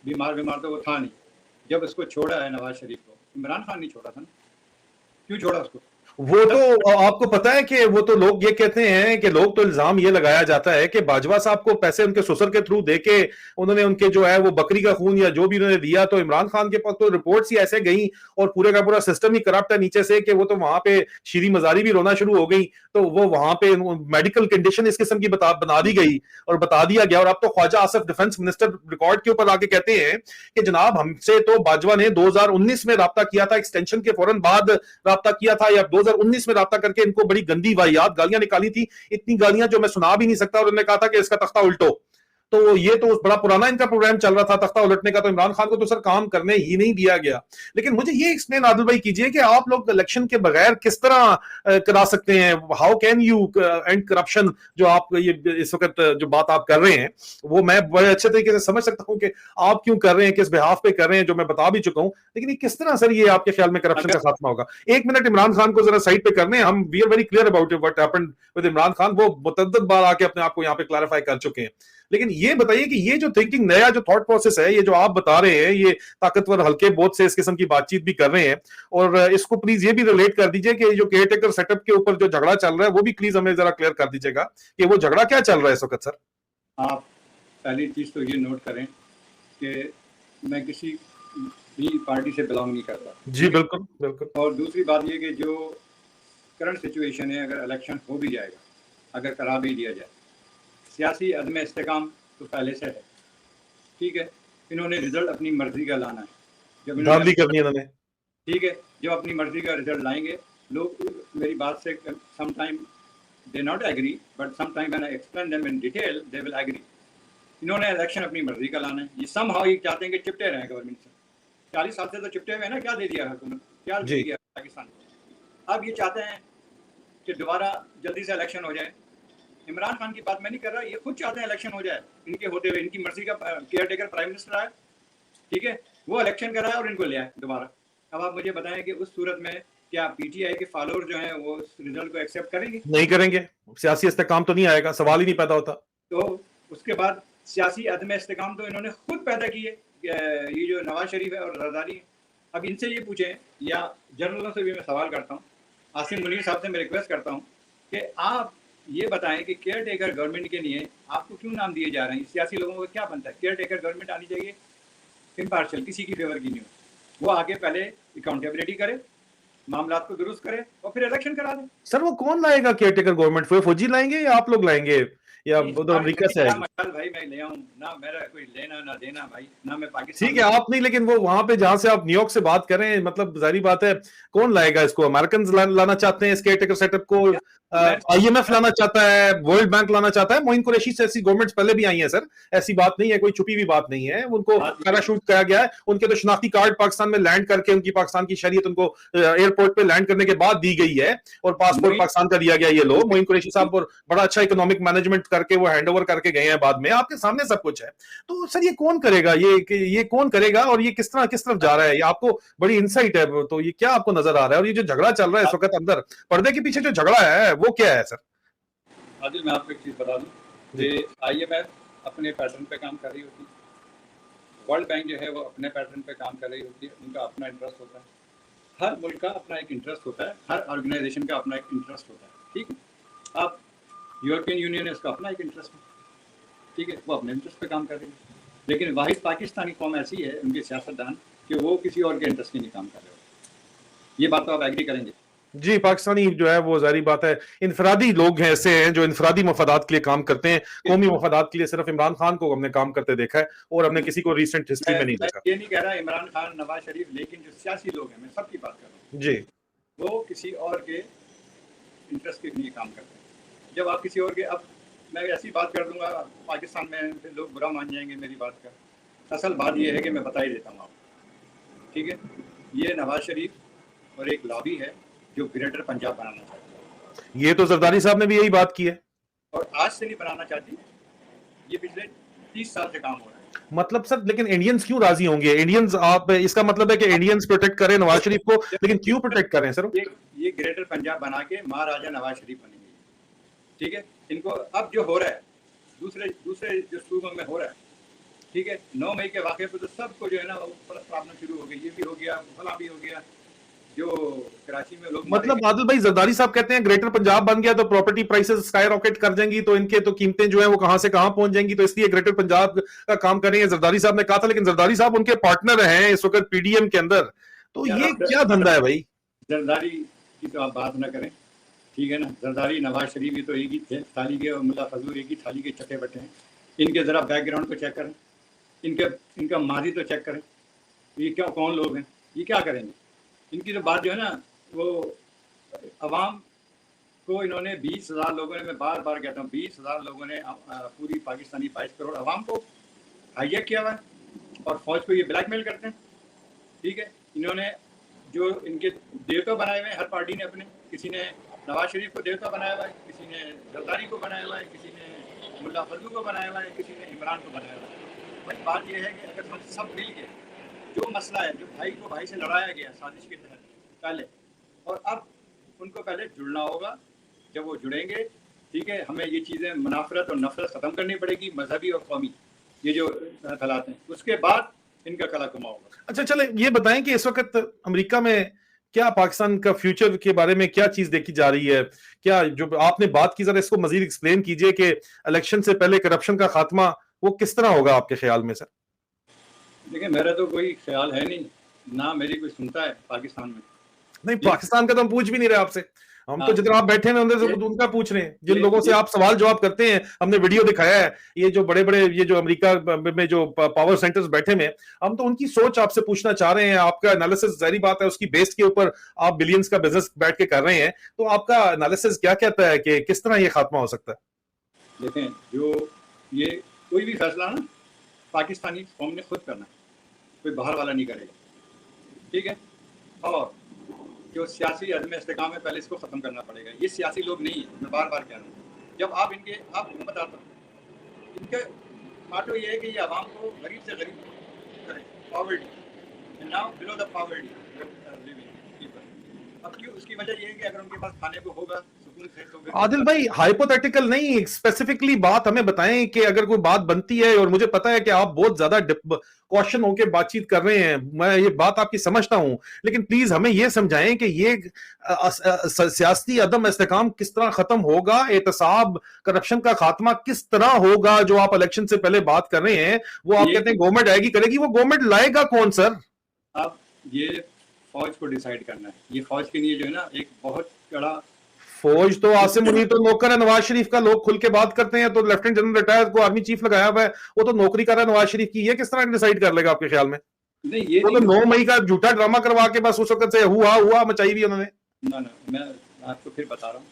E: बीमार तो वो था नहीं, जब उसको छोड़ा है नवाज शरीफ को, इमरान खान नहीं छोड़ा था ना, क्यों छोड़ा उसको?
B: वो तो आपको पता है कि वो तो लोग ये कहते हैं कि लोग तो इल्जाम ये लगाया जाता है कि बाजवा साहब को पैसे उनके ससुर के थ्रू देके उन्होंने उनके जो है वो बकरी का खून या जो भी उन्होंने दिया, तो इमरान खान के पास तो रिपोर्ट्स ही ऐसे गई और पूरे का पूरा सिस्टम ही करप्ट है नीचे से कि वो तो वहां पे शीरी मजारी भी रोना शुरू हो गई। तो वो वहां पे मेडिकल कंडीशन इस किस्म की बना दी गई और बता दिया गया। और अब तो Khawaja Asif defence minister record के ऊपर आके कहते हैं कि जनाब हमसे तो बाजवा ने 2019 में राब्ता किया था, एक्सटेंशन के फौरन बाद राब्ता किया था, या 2019 में राब्ता करके इनको बड़ी गंदी वाहियात गालियां निकाली थी, इतनी गालियां जो मैं सुना भी नहीं सकता। और उन्होंने कहा था कि इसका तख्ता उल्टो। तो ये तो बड़ा पुराना इनका प्रोग्राम चल रहा था तख्ता उलटने का, तो इमरान खान को तो सर काम करने ही नहीं दिया गया। लेकिन मुझे ये एक्सप्लेन आदिल भाई कीजिए कि आप लोग इलेक्शन के बगैर किस तरह करा सकते हैं? How can you and corruption? जो आप ये इस वक्त जो बात आप कर रहे हैं वो मैं बड़े अच्छे तरीके से समझ सकता हूं कि आप क्यों कर रहे हैं, किस बिहाफ पे कर रहे हैं, जो मैं बता भी चुका हूं। लेकिन ये किस तरह सर ये आपके ख्याल में करप्शन का खात्मा होगा? एक मिनट इमरान खान को जरा साइड पे करने हैं हम। We are very clear about what happened with Imran Khan. वो मुतअद्दिद बार आके अपने आप को यहाँ पे क्लैरिफाई कर चुके हैं। लेकिन ये बताइए कि ये जो थिंकिंग, नया जो थॉट प्रोसेस है, ये जो आप बता रहे हैं, ये ताकतवर हल्के बोध से इस किस्म की बातचीत भी कर रहे हैं, और इसको प्लीज ये भी रिलेट कर दीजिए कि जो केयर टेकर सेटअप के ऊपर जो झगड़ा चल रहा है वो भी प्लीज हमें जरा क्लियर कर दीजिएगा कि वो झगड़ा क्या चल रहा है इस वक्त सर।
E: आप पहली चीज तो ये नोट करें कि मैं किसी भी पार्टी से बिलोंग नहीं करता।
B: जी बिल्कुल बिल्कुल।
E: और दूसरी बात ये कि जो करंट सिचुएशन है, अगर इलेक्शन हो भी जाएगा, अगर करा भी दिया जाए, सियासी अदम इस्तेकाम तो पहले से है, ठीक है। इन्होंने रिजल्ट अपनी मर्जी का लाना है। जब
B: धांधली करनी है इन्होंने,
E: ठीक है, जब अपनी मर्जी का रिजल्ट लाएंगे लोग, मेरी बात से sometime they not agree, but sometime when I explain them in detail they will agree. इन्होंने इलेक्शन अपनी मर्जी का लाना है। ये समहाउ ये चाहते हैं कि चिपटे रहें गवर्नमेंट से। 40 साल से तो चिपटे हुए हैं ना, क्या दे दिया हुकूमत, क्या दे दिया पाकिस्तान को। अब ये चाहते हैं कि दोबारा जल्दी से इलेक्शन हो जाए। इमरान खान की बात मैं नहीं कर रहा, ये खुद चाहते हैं इलेक्शन हो जाए इनके होते हुए। इनकी मर्जी का केयर टेकर प्राइम मिनिस्टर आए, ठीक है, वो इलेक्शन कराए और इनको ले आए दोबारा। अब आप मुझे बताएं कि उस सूरत में क्या पीटीआई के फॉलोअर जो हैं वो उस रिजल्ट को एक्सेप्ट करेंगे?
B: नहीं करेंगे। सियासी इस्तेकाम तो नहीं आएगा, सवाल ही नहीं पैदा होता।
E: तो उसके बाद सियासी अदम इस्तेकाम तो इन्होंने खुद पैदा की है, ये जो नवाज शरीफ है और रज़ारी है। अब इनसे ये पूछें, या जर्नलों से भी मैं सवाल करता हूँ, आसिम मुनीर साहब से मैं रिक्वेस्ट करता हूँ कि आप ये बताएं कि केयर टेकर गवर्नमेंट के लिए आपको क्यों नाम दिए जा रहे हैं? सियासी लोगों को क्या बनता है? केयर टेकर गवर्नमेंट आनी चाहिए इम्पार्शियल, किसी की फेवर की नहीं हो। वो आगे पहले अकाउंटेबिलिटी करे, मामलात को दुरुस्त करे और फिर इलेक्शन करा दे।
B: सर वो कौन लाएगा केयर टेकर गवर्नमेंट? फौजी लाएंगे या आप लोग लाएंगे या उधर अमेरिका से आएगी?
E: भाई मैं ले आऊं ना, मेरा कोई लेना ना देना भाई, ना मैं पाकिस्तान।
B: ठीक है आप नहीं, लेकिन वो वहां पे जहां से आप न्यूयॉर्क से बात करें, मतलब जारी बात है कौन लाएगा इसको? अमेरिकन लाना चाहते हैं इस केयर टेकर सेटअप को, आईएमएफ लाना चाहता है, वर्ल्ड बैंक लाना चाहता है। मोइन कुरैशी से ऐसी गवर्नमेंट्स पहले भी आई हैं सर, ऐसी बात नहीं है, कोई छुपी हुई बात नहीं है। उनको पैराशूट किया गया है, उनके तो शनाख्ती कार्ड पाकिस्तान में लैंड करके उनकी पाकिस्तान की शरीयत उनको एयरपोर्ट पे लैंड करने के बाद दी गई है और पासपोर्ट पाकिस्तान का दिया गया। ये लोग मोइन कुरैशी साहब और बड़ा अच्छा इकोनॉमिक मैनेजमेंट करके वो हैंड ओवर करके गए हैं बाद में, आपके सामने सब कुछ है। तो सर ये कौन करेगा, ये कौन करेगा और ये किस तरफ जा रहा है? ये आपको बड़ी इंसाइट है, तो ये क्या आपको नजर आ रहा है? और ये जो झगड़ा चल रहा है इस वक्त अंदर पर्दे के पीछे जो झगड़ा है वो क्या है सर?
E: आदिल मैं आपको एक चीज बता दूं कि आईएमएफ अपने पैटर्न पे काम कर रही होती है, वर्ल्ड बैंक जो है वो अपने पैटर्न पे काम कर रही होती है, उनका अपना इंटरेस्ट होता है। हर मुल्क का अपना एक इंटरेस्ट होता है, हर ऑर्गेनाइजेशन का अपना एक इंटरेस्ट होता है, ठीक है। अब यूरोपियन यूनियन है, उसका अपना एक इंटरेस्ट है, ठीक है, वो अपने इंटरेस्ट पे काम कर रही है। लेकिन वाहिद पाकिस्तानी कौम ऐसी है, उनके सियासतदान, कि वो किसी और के इंटरेस्ट के लिए काम कर रहे हो। ये बात तो आप एग्री करेंगे?
B: जी, पाकिस्तानी जो है वो जारी बात है, इनफरादी लोग हैं, ऐसे हैं जो इनफरादी मफादात के लिए काम करते हैं। कौमी मफादात के लिए सिर्फ इमरान खान को हमने काम करते देखा है और हमने किसी को रिसेंट हिस्ट्री में नहीं देखा।
E: ये नहीं कह रहा इमरान खान, नवाज शरीफ, लेकिन जो सियासी लोग हैं, मैं सबकी बात कर रहा हूँ जी, वो किसी और के इंटरेस्ट के लिए काम करते हैं। जब आप किसी और के, अब मैं ऐसी बात कर दूंगा पाकिस्तान में, फिर लोग बुरा मान जाएंगे मेरी बात का। असल बात ये है कि मैं बता ही देता हूँ आपको, ठीक है। ये नवाज शरीफ और एक लॉबी है जो ग्रेटर पंजाब बनाना चाहती है।
B: ये तो जरदारी साहब ने भी यही बात की है,
E: और आज से नहीं बनाना चाहती, ये पिछले 30 साल से काम हो रहा है।
B: मतलब सर, लेकिन इंडियंस क्यों राजी होंगे? इंडियंस, आप इसका मतलब है कि इंडियंस प्रोटेक्ट करें नवाज शरीफ को, लेकिन क्यों प्रोटेक्ट करें सर?
E: ये ग्रेटर पंजाब बना के महाराजा नवाज शरीफ बनेंगे, ठीक है। इनको अब जो हो रहा है दूसरे जो सूबों में हो रहा है, ठीक है, 9 मई के वाक़े पे तो सबको जो है ना प्रॉब्लम शुरू हो गई। ये भी हो गया, फला भी हो गया, जो कराची में लोग
B: मतलब आदिल भाई, जरदारी साहब कहते हैं ग्रेटर पंजाब बन गया तो प्रॉपर्टी प्राइसेस स्काई रॉकेट कर जाएंगी, तो इनके तो कीमतें जो है वो कहां से कहां पहुंच जाएंगी, तो इसलिए ग्रेटर पंजाब का काम कर रहे हैं, जरदारी साहब ने कहा था। लेकिन जरदारी साहब उनके पार्टनर हैं इस वक्त पीडीएम के अंदर, तो ये क्या धंधा है भाई?
E: जरदारी की तो आप बात ना करें, ठीक है ना। जरदारी नवाज शरीफ भी तो एक ही थाली के और मुल्ला फजूल एक ही थाली के चटे बटे हैं। इनके जरा बैकग्राउंड को चेक करें, इनका माजी तो चेक करें, ये क्या कौन लोग हैं, ये क्या करेंगे। इनकी तो बात जो है ना, वो अवाम को इन्होंने 20,000 लोगों ने, मैं बार बार कहता हूँ 20,000 लोगों ने पूरी पाकिस्तानी 22 करोड़ अवाम को हाईजैक किया हुआ है और फौज को ये ब्लैकमेल करते हैं, ठीक है। इन्होंने जो इनके देवता बनाए हुए हैं हर पार्टी ने अपने, किसी ने नवाज शरीफ को देवता बनाया हुआ है, किसी ने जरदारी को बनाया हुआ है, किसी ने मुल्ला फजलू को बनाया हुआ है, किसी ने इमरान को बनाया हुआ है। बस बात यह है कि अगर हम सब मिल के जो मसला है, जो भाई को भाई से लड़ाया गया साजिश के तहत पहले, और अब उनको पहले जुड़ना होगा। जब वो जुड़ेंगे, ठीक है, हमें ये चीज़ें मुनाफरत और नफरत ख़त्म करनी पड़ेगी, मजहबी और कौमी ये जो फैलाते हैं, उसके बाद इनका कला कमा होगा।
B: अच्छा चले, ये बताएं कि इस वक्त अमेरिका में क्या पाकिस्तान का फ्यूचर के बारे में क्या चीज देखी जा रही है? क्या जो आपने बात की, जरा इसको मजीद एक्सप्लेन कीजिए कि इलेक्शन से पहले करप्शन का खात्मा वो किस तरह होगा आपके ख्याल में सर?
E: देखिए, मेरा तो कोई ख्याल है नहीं, ना मेरी कोई सुनता है पाकिस्तान में।
B: नहीं, पाकिस्तान का तो हम पूछ भी नहीं रहे आपसे, हम तो जितना आप बैठे हैं उनका पूछ रहे हैं। जिन लोगों से आप सवाल जवाब करते हैं, हमने वीडियो दिखाया है, ये जो बड़े बड़े ये जो अमेरिका में जो पावर सेंटर्स बैठे में, हम तो उनकी सोच आपसे पूछना चाह रहे हैं। आपका एनालिसिस, जारी बात है, उसकी बेस के ऊपर आप बिलियंस का बिजनेस बैठ के कर रहे हैं, तो आपका एनालिसिस क्या कहता है कि किस तरह ये खात्मा हो सकता है?
E: देखें, जो ये कोई भी फैसला ना पाकिस्तानी कौम ने खुद करना है, कोई बाहर वाला नहीं करेगा, ठीक है। और जो सियासी अदम इस्तेकाम है, पहले इसको ख़त्म करना पड़ेगा। ये सियासी लोग नहीं है, मैं बार बार कह रहा हूँ। जब आप आपको बताता हूँ, इनका माटो ये है कि ये आवाम को गरीब से गरीब करें, poverty now below the poverty अब क्यों? उसकी वजह ये है कि अगर उनके पास खाने को होगा सुकून से, तो
B: आदिल भाई, हाइपोथेटिकल नहीं, स्पेसिफिकली बात हमें बताएं कि अगर कोई बात बनती है, और मुझे पता है कि आप बहुत ज्यादा कॉशन होके बातचीत कर रहे हैं, मैं ये बात आपकी समझता हूं, लेकिन प्लीज हमें ये समझाएं कि ये सियासी अदम इस्तेकाम किस तरह खत्म होगा, एहतसाब करप्शन का खात्मा किस तरह होगा, जो आप इलेक्शन से पहले बात कर रहे हैं, वो आप कहते हैं गवर्नमेंट आएगी करेगी, वो गवर्नमेंट लाएगा कौन सर?
E: अब ये फौज को डिसाइड करना है। ये फौज के लिए जो है ना, एक बहुत बड़ा
B: फौज तो आसिम मुनीर तो नौकर है नवाज शरीफ का, लोग खुल के बात करते हैं। तो लेफ्टिनेंट जनरल रिटायर्ड को आर्मी चीफ लगाया हुआ है, वो तो नौकरी कर रहा है नवाज शरीफ की, ये किस तरह डिसाइड कर लेगा आपके ख्याल में?
E: नहीं, ये
B: तो 9 मई का झूठा ड्रामा करवा के बस उस वक्त से हुआ मचाई भी उन्होंने।
E: ना, मैं आपको फिर बता रहा हूँ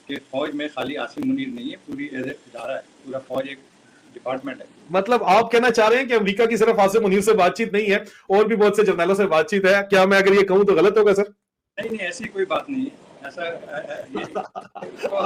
E: कि फौज में खाली आसिम मुनीर नहीं है, पूरी इदारा है, पूरा फौज एक डिपार्टमेंट है।
B: मतलब आप कहना चाह रहे हैं कि अमेरिका की सिर्फ आसिम मुनीर से बातचीत नहीं है, और भी बहुत से जर्नलों से बातचीत है? क्या मैं अगर ये कहूं तो गलत होगा सर?
E: नहीं, ऐसी कोई बात नहीं है। ऐसा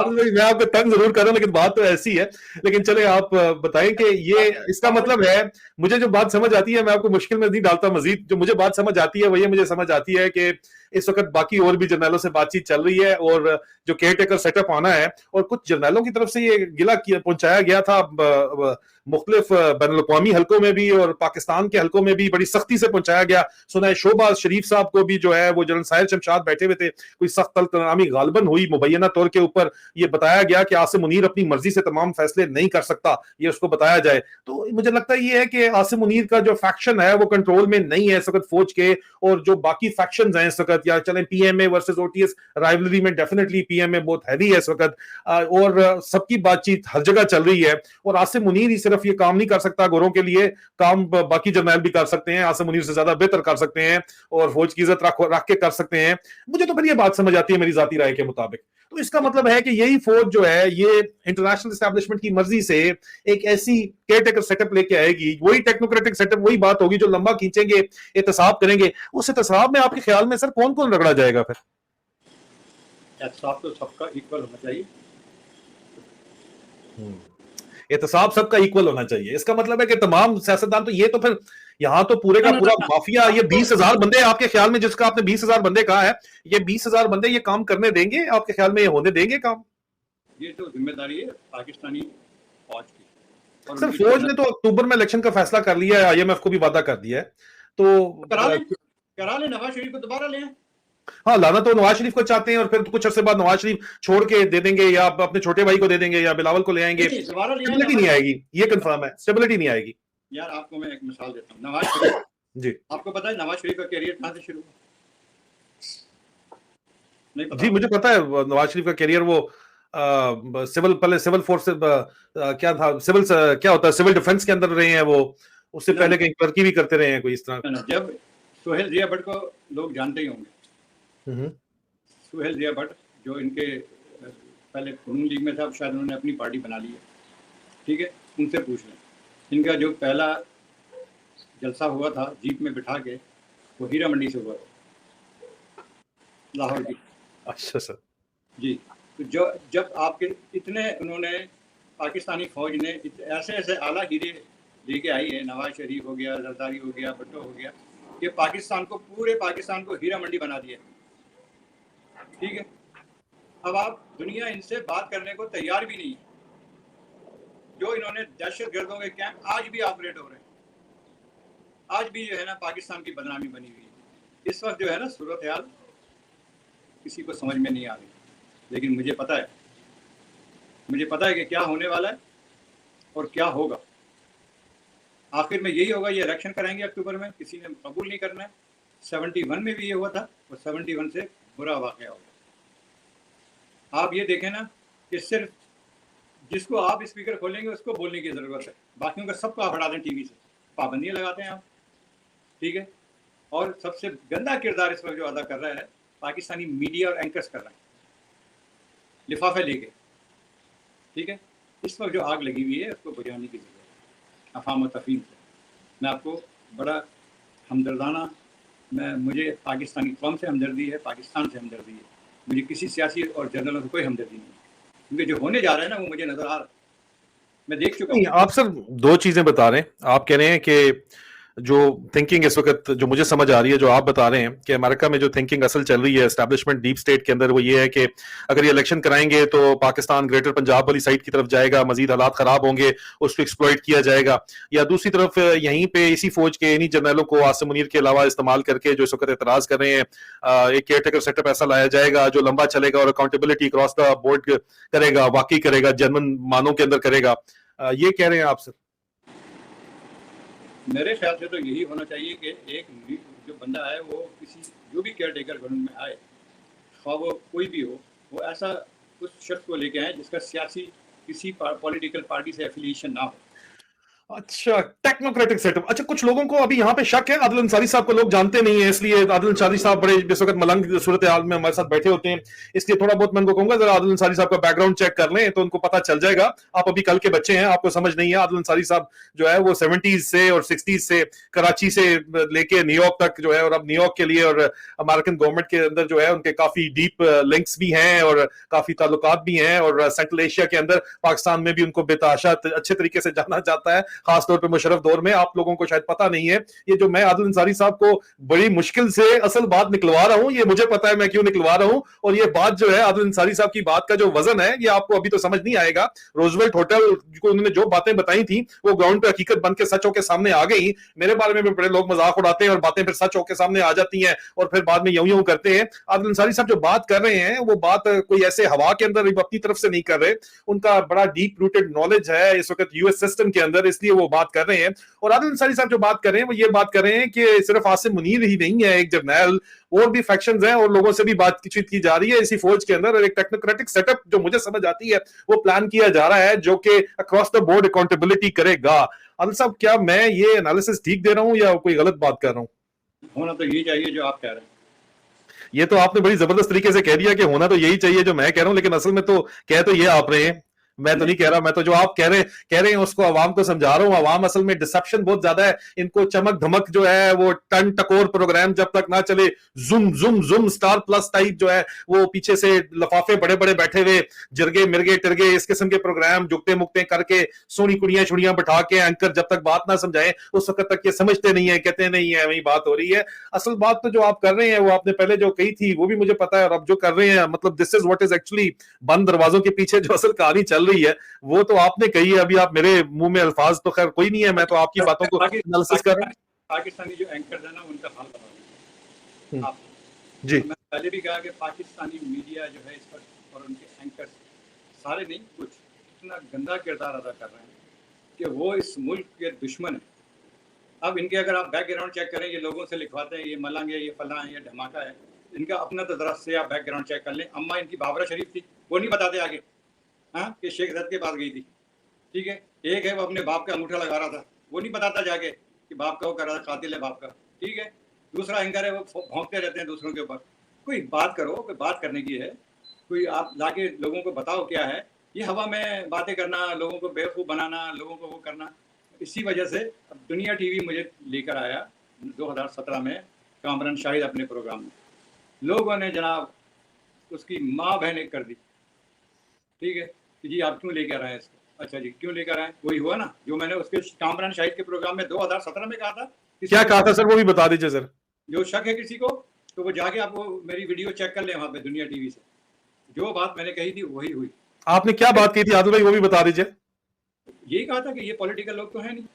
B: मैं आपको तंग जरूर कर रहा हूं, लेकिन बात तो ऐसी है। लेकिन चले, आप बताएं कि ये इसका मतलब है, मुझे जो बात समझ आती है, मैं आपको मुश्किल में नहीं डालता मजीद, जो मुझे बात समझ आती है वही मुझे समझ आती है कि इस वक्त बाकी और भी जर्नलों से बातचीत चल रही है, और जो केयर टेकर सेटअप आना है, और कुछ जर्नलों की तरफ से ये गिला पहुंचाया गया था मुख्तलिफ बैनुल-अक़वामी हलकों में भी और पाकिस्तान के हलकों में भी बड़ी सख्ती से पहुंचाया गया। सुना है शोबाज शरीफ साहब को भी जो है, वो जनरल साहिर शमशाद बैठे हुए थे, कोई सख्त तलतनामी गालबन हुई मुबैना तौर के ऊपर, ये बताया गया कि आसिम मुनीर अपनी मर्जी से तमाम फैसले नहीं कर सकता, ये उसको बताया जाए। तो मुझे लगता है ये है कि आसिम मुनीर का जो फैक्शन है वो कंट्रोल में नहीं है इस वक्त फौज के, और जो बाकी फैक्शंस हैं इस वक्त, या चलें पीएमए वर्सेस ओटीएस राइवलरी में, डेफिनेटली पीएमए बहुत हैवी है इस वक्त, और सबकी बातचीत हर जगह चल रही है। और आसिम मुनीर ही सिर्फ ये काम नहीं कर सकता गोरों के लिए, काम बाकी जर्नैल भी कर सकते हैं, आसिम मुनीर से ज्यादा बेहतर कर सकते हैं, और फौज की इज्जत रख के कर सकते हैं। मुझे तो फिर ये बात समझ आती है मेरी जाती राय के मुताबिक। तो इसका मतलब है कि यही फौज जो है, ये इंटरनेशनल एस्टैब्लिशमेंट की मर्जी से एक ऐसी केयरटेकर सेटअप लेके आएगी, वही टेक्नोक्रेटिक सेटअप, वही बात होगी जो लंबा खींचेंगे, एहतसाब करेंगे। उस एहतसाब में आपके ख्याल में सर कौन कौन रगड़ा जाएगा फिर?
E: एहतसाब तो सबका इक्वल होना चाहिए।
B: एहतसाब सबका इक्वल होना चाहिए, इसका मतलब है कि तमाम सियासतदान, तो ये तो फिर यहाँ तो पूरे का पूरा माफिया, ये 20,000 बंदे आपके ख्याल में, जिसका आपने 20,000 बंदे कहा है, ये 20,000 बंदे ये काम करने देंगे आपके ख्याल में? ये होने देंगे काम?
E: ये तो जिम्मेदारी है पाकिस्तानी फौज की।
B: सर फौज ने तो अक्टूबर में इलेक्शन का फैसला कर लिया है, आईएमएफ को भी वादा कर दिया है, तो
E: करा ले नवाज शरीफ को दोबारा ले,
B: हाँ, लाना तो नवाज शरीफ को चाहते हैं और फिर कुछ अर्से बाद नवाज शरीफ छोड़ के दे देंगे या अपने छोटे भाई को दे देंगे या बिलावल को ले आएंगे,
E: दोबारा ले आए
B: स्टेबिलिटी नहीं आएगी, ये कंफर्म है, स्टेबिलिटी नहीं आएगी।
E: यार आपको मैं एक मिसाल देता हूँ, नवाज शरीफ
B: जी
E: आपको पता है नवाज शरीफ का कैरियर कहाँ से शुरू हुआ? नहीं पता?
B: जी, मुझे पता है नवाज शरीफ का कैरियर वो सिविल, पहले सिविल फोर्स से क्या था, सिविल क्या होता है, सिविल डिफेंस के अंदर रहे हैं वो, उससे
E: ना,
B: पहले कहीं क्लर्की भी करते रहे हैं कोई इस तरह।
E: ना, जब सुहेल जिया भट्ट को लोग जानते ही होंगे,
B: हम्म,
E: सुहेल जिया भट्ट जो इनके पहले नून लीग में था, अब शायद उन्होंने अपनी पार्टी बना ली है, ठीक है, उनसे पूछ लें। इनका जो पहला जलसा हुआ था जीप में बिठा के, वो हीरा मंडी से हुआ था, लाहौर की।
B: अच्छा सर
E: जी, तो जो जब आपके इतने उन्होंने पाकिस्तानी फौज ने ऐसे ऐसे आला हीरे लेके आई है, नवाज शरीफ हो गया, जरदारी हो गया, भट्टो हो गया, ये पाकिस्तान को, पूरे पाकिस्तान को हीरा मंडी बना दिया, ठीक है। अब आप दुनिया इनसे बात करने को तैयार भी नहीं है। जो इन्होंने दहशत गर्दों के कैंप आज भी ऑपरेट हो रहे हैं, आज भी जो है ना पाकिस्तान की बदनामी बनी हुई है। इस वक्त जो है ना सूरत हाल किसी को समझ में नहीं आ रही, लेकिन मुझे पता है कि क्या होने वाला है और क्या होगा। आखिर में यही होगा, ये इलेक्शन कराएंगे अक्टूबर में, किसी ने कबूल नहीं करना है। 71 में भी ये हुआ था और 71 से बुरा वाक़या हो गया। आप ये देखें ना कि सिर्फ जिसको आप स्पीकर खोलेंगे उसको बोलने की ज़रूरत है, बाकियों का सबको आप हटा दें टीवी से, पाबंदियाँ लगाते हैं आप, ठीक है। और सबसे गंदा किरदार इस वक्त जो अदा कर रहा है पाकिस्तानी मीडिया और एंकर्स कर रहे हैं, लिफाफे लेके, ठीक है। इस वक्त जो आग लगी हुई है उसको बुझाने की ज़रूरत है, अफाम और तफहीम से। मैं आपको बड़ा हमदर्दाना, मुझे पाकिस्तानी कौम से हमदर्दी है, पाकिस्तान से हमदर्दी है, मुझे किसी सियासी और जर्नलों से कोई हमदर्दी नहीं है, क्योंकि जो होने जा रहा है ना वो मुझे नज़र आ रहा है, मैं देख चुका हूँ।
B: आप सर दो चीजें बता रहे हैं, आप कह रहे हैं कि जो थिंकिंग इस वक्त जो मुझे समझ आ रही है, जो आप बता रहे हैं कि अमेरिका में जो थिंकिंग असल चल रही है एस्टैब्लिशमेंट डीप स्टेट के अंदर, वो ये है कि अगर ये इलेक्शन कराएंगे तो पाकिस्तान ग्रेटर पंजाब वाली साइड की तरफ जाएगा, मजीद हालात खराब होंगे, उसको एक्सप्लॉइट किया जाएगा। या दूसरी तरफ यहीं पे इसी फौज के इन्हीं जर्नलों को आसिम मुनीर के अलावा इस्तेमाल करके जो इस वक्त एतराज कर रहे हैं, एक केयरटेकर सेटअप ऐसा लाया जाएगा जो लंबा चलेगा और अकाउंटेबिलिटी क्रॉस द बोर्ड करेगा, वाकई करेगा, जर्मन मानों के अंदर करेगा। ये कह रहे हैं आप सर?
E: मेरे ख्याल से तो यही होना चाहिए कि एक जो बंदा है वो किसी जो भी केयर टेकर गवर्नमेंट में आए, खा वो कोई भी हो, वो ऐसा उस शख्स को लेके आए जिसका सियासी किसी पॉलिटिकल पार्टी से एफिलिएशन ना हो।
B: अच्छा, टेक्नोक्रेटिक सेटअप। अच्छा, कुछ लोगों को अभी यहाँ पे शक है, आदिल अंसारी साहब को लोग जानते नहीं है, इसलिए आदिल अंसारी साहब बड़े इस वक्त मलंग सूरत हाल में हमारे साथ बैठे होते हैं, इसलिए थोड़ा बहुत मैं उनको कहूंगा जरा आदिल अंसारी साहब का बैकग्राउंड चेक कर लें तो उनको पता चल जाएगा। आप अभी कल के बच्चे हैं, आपको समझ नहीं है। आदिल अंसारी साहब जो है वो 70s से और 60s से कराची से लेके न्यूयॉर्क तक जो है, और अब न्यूयॉर्क के लिए और अमेरिकन गवर्नमेंट के अंदर जो है उनके काफी डीप लिंक्स भी हैं और काफी ताल्लुकात भी हैं, और सेंट्रल एशिया के अंदर पाकिस्तान में भी उनको बेतहाशा अच्छे तरीके से जाना जाता है, खासतौर पर मुशर्रफ दौर में। आप लोगों को शायद पता नहीं है, ये जो मैं आदिल अंसारी साहब को बड़ी मुश्किल से असल बात निकलवा रहा हूं, ये मुझे पता है मैं क्यों निकलवा रहा हूं, और ये बात जो है आदिल अंसारी साहब की बात का जो वजन है ये आपको अभी तो समझ नहीं आएगा। रोजवेल्ट होटल को उन्होंने जो बातें बताई थी वो ग्राउंड पे हकीकत बन के सच होकर सामने आ गई। मेरे बारे में भी बड़े लोग मजाक उड़ाते हैं और बातें फिर सच होकर सामने आ जाती हैं और फिर बाद में यूं यूं करते हैं। आदिल अंसारी साहब जो बात कर रहे हैं वो बात कोई ऐसे हवा के अंदर अपनी तरफ से नहीं कर रहे, उनका बड़ा डीप रूटेड नॉलेज है इस वक्त यूएस सिस्टम के अंदर, इसलिए वो बात कर रहे हैं। और आदिल अंसारी साहब जो बात कर रहे हैं वो ये बात कर रहे हैं कि सिर्फ आसिम मुनीर ही नहीं है एक जर्नैल, और भी फैक्शंस हैं और लोगों से भी बातचीत की जा रही है इसी फौज के अंदर, और एक टेक्नोक्रेटिक सेटअप जो मुझे समझ आती है वो प्लान किया जा रहा है जो कि अक्रॉस द बोर्ड अकाउंटेबिलिटी करेगा। आदिल साहब, क्या मैं ये एनालिसिस ठीक दे रहा हूं या कोई गलत बात कर रहा हूं?
E: होना तो यही चाहिए जो आप कह रहे हैं।
B: ये तो आपने बड़ी जबरदस्त तरीके से कह दिया कि होना तो यही चाहिए जो मैं कह रहा हूं, लेकिन असल में तो कह तो ये आप रहे हैं, मैं तो नहीं कह रहा। मैं तो जो आप कह रहे हैं उसको आवाम को समझा रहा हूं। आवाम असल में डिसेप्शन बहुत ज्यादा है, इनको चमक धमक जो है वो टन टकोर प्रोग्राम जब तक ना चले, जुम जुम जुम स्टार प्लस टाइप जो है वो पीछे से लफाफे बड़े बड़े बैठे हुए, जिरगे मिर्गे टिरगे इस किस्म के प्रोग्राम जुगते मुगते करके सोनी कुड़ियां छुड़ियां बैठा के एंकर जब तक बात ना समझाए उस वक्त तक ये समझते नहीं है, कहते नहीं है वही बात हो रही है। असल बात तो जो आप कर रहे हैं वो आपने पहले जो कही थी वो भी मुझे पता है, और अब जो कर रहे हैं मतलब this is what is actually बंद दरवाजों के पीछे जो असल कहानी चल रही है वो तो आपने कही है। अभी आप मेरे मुंह में अल्फाज तो खैर कोई नहीं है, मैं तो आपकी बातों को एनालिसिस कर रहा हूं।
E: पाकिस्तानी जो एंकर है ना उनका हाल बता दीजिए आप।
B: जी।
E: मैं पहले भी कहा कि पाकिस्तानी मीडिया जो है इस पर और उनके एंकर्स सारे नहीं कुछ इतना गंदा किरदार अदा कर रहे हैं कि वो इस मुल्क के दुश्मन हैं। अब इनके अगर आप बैकग्राउंड चेक करें, ये लोगों से लिखवाते हैं ये मलंग है, ये फलां है, ये धमाका है। इनका अपना तो ज़रा से आप बैकग्राउंड चेक कर लें। अम्मा इनकी बाबरा शरीफ थी, वो नहीं बताते आगे हाँ कि शेख जद के पास गई थी, ठीक है। एक है वो अपने बाप का अंगूठा लगा रहा था, वो नहीं बताता जाके कि बाप का वो कर रहा था, कातिल है बाप का, ठीक है। दूसरा एंकर है वो भौंकते रहते हैं दूसरों के ऊपर। कोई बात करो, कोई बात करने की है, कोई आप लाके लोगों को बताओ क्या है। ये हवा में बातें करना, लोगों को बेवकूफ़ बनाना, लोगों को वो करना, इसी वजह से अब दुनिया टीवी मुझे लेकर आया 2017 में कामरान शाहिद अपने प्रोग्राम में। लोगों ने जनाब उसकी माँ बहन एक कर दी, ठीक है कि जी आप क्यों लेकर आए इसको। अच्छा जी क्यों लेकर आए, वही हुआ ना जो मैंने उसके कामरान शाहिद के प्रोग्राम में 2017 में कहा था।
B: क्या कहा था सर, वो भी बता दीजिए सर।
E: जो शक है किसी को तो वो जाके आप वो मेरी वीडियो चेक कर ले वहाँ पे दुनिया टीवी से, जो बात मैंने कही थी वही हुई।
B: आपने क्या बात की थी आदिल भाई, वो भी बता दीजिए।
E: यही कहा था कि ये पॉलिटिकल लोग तो है नहीं,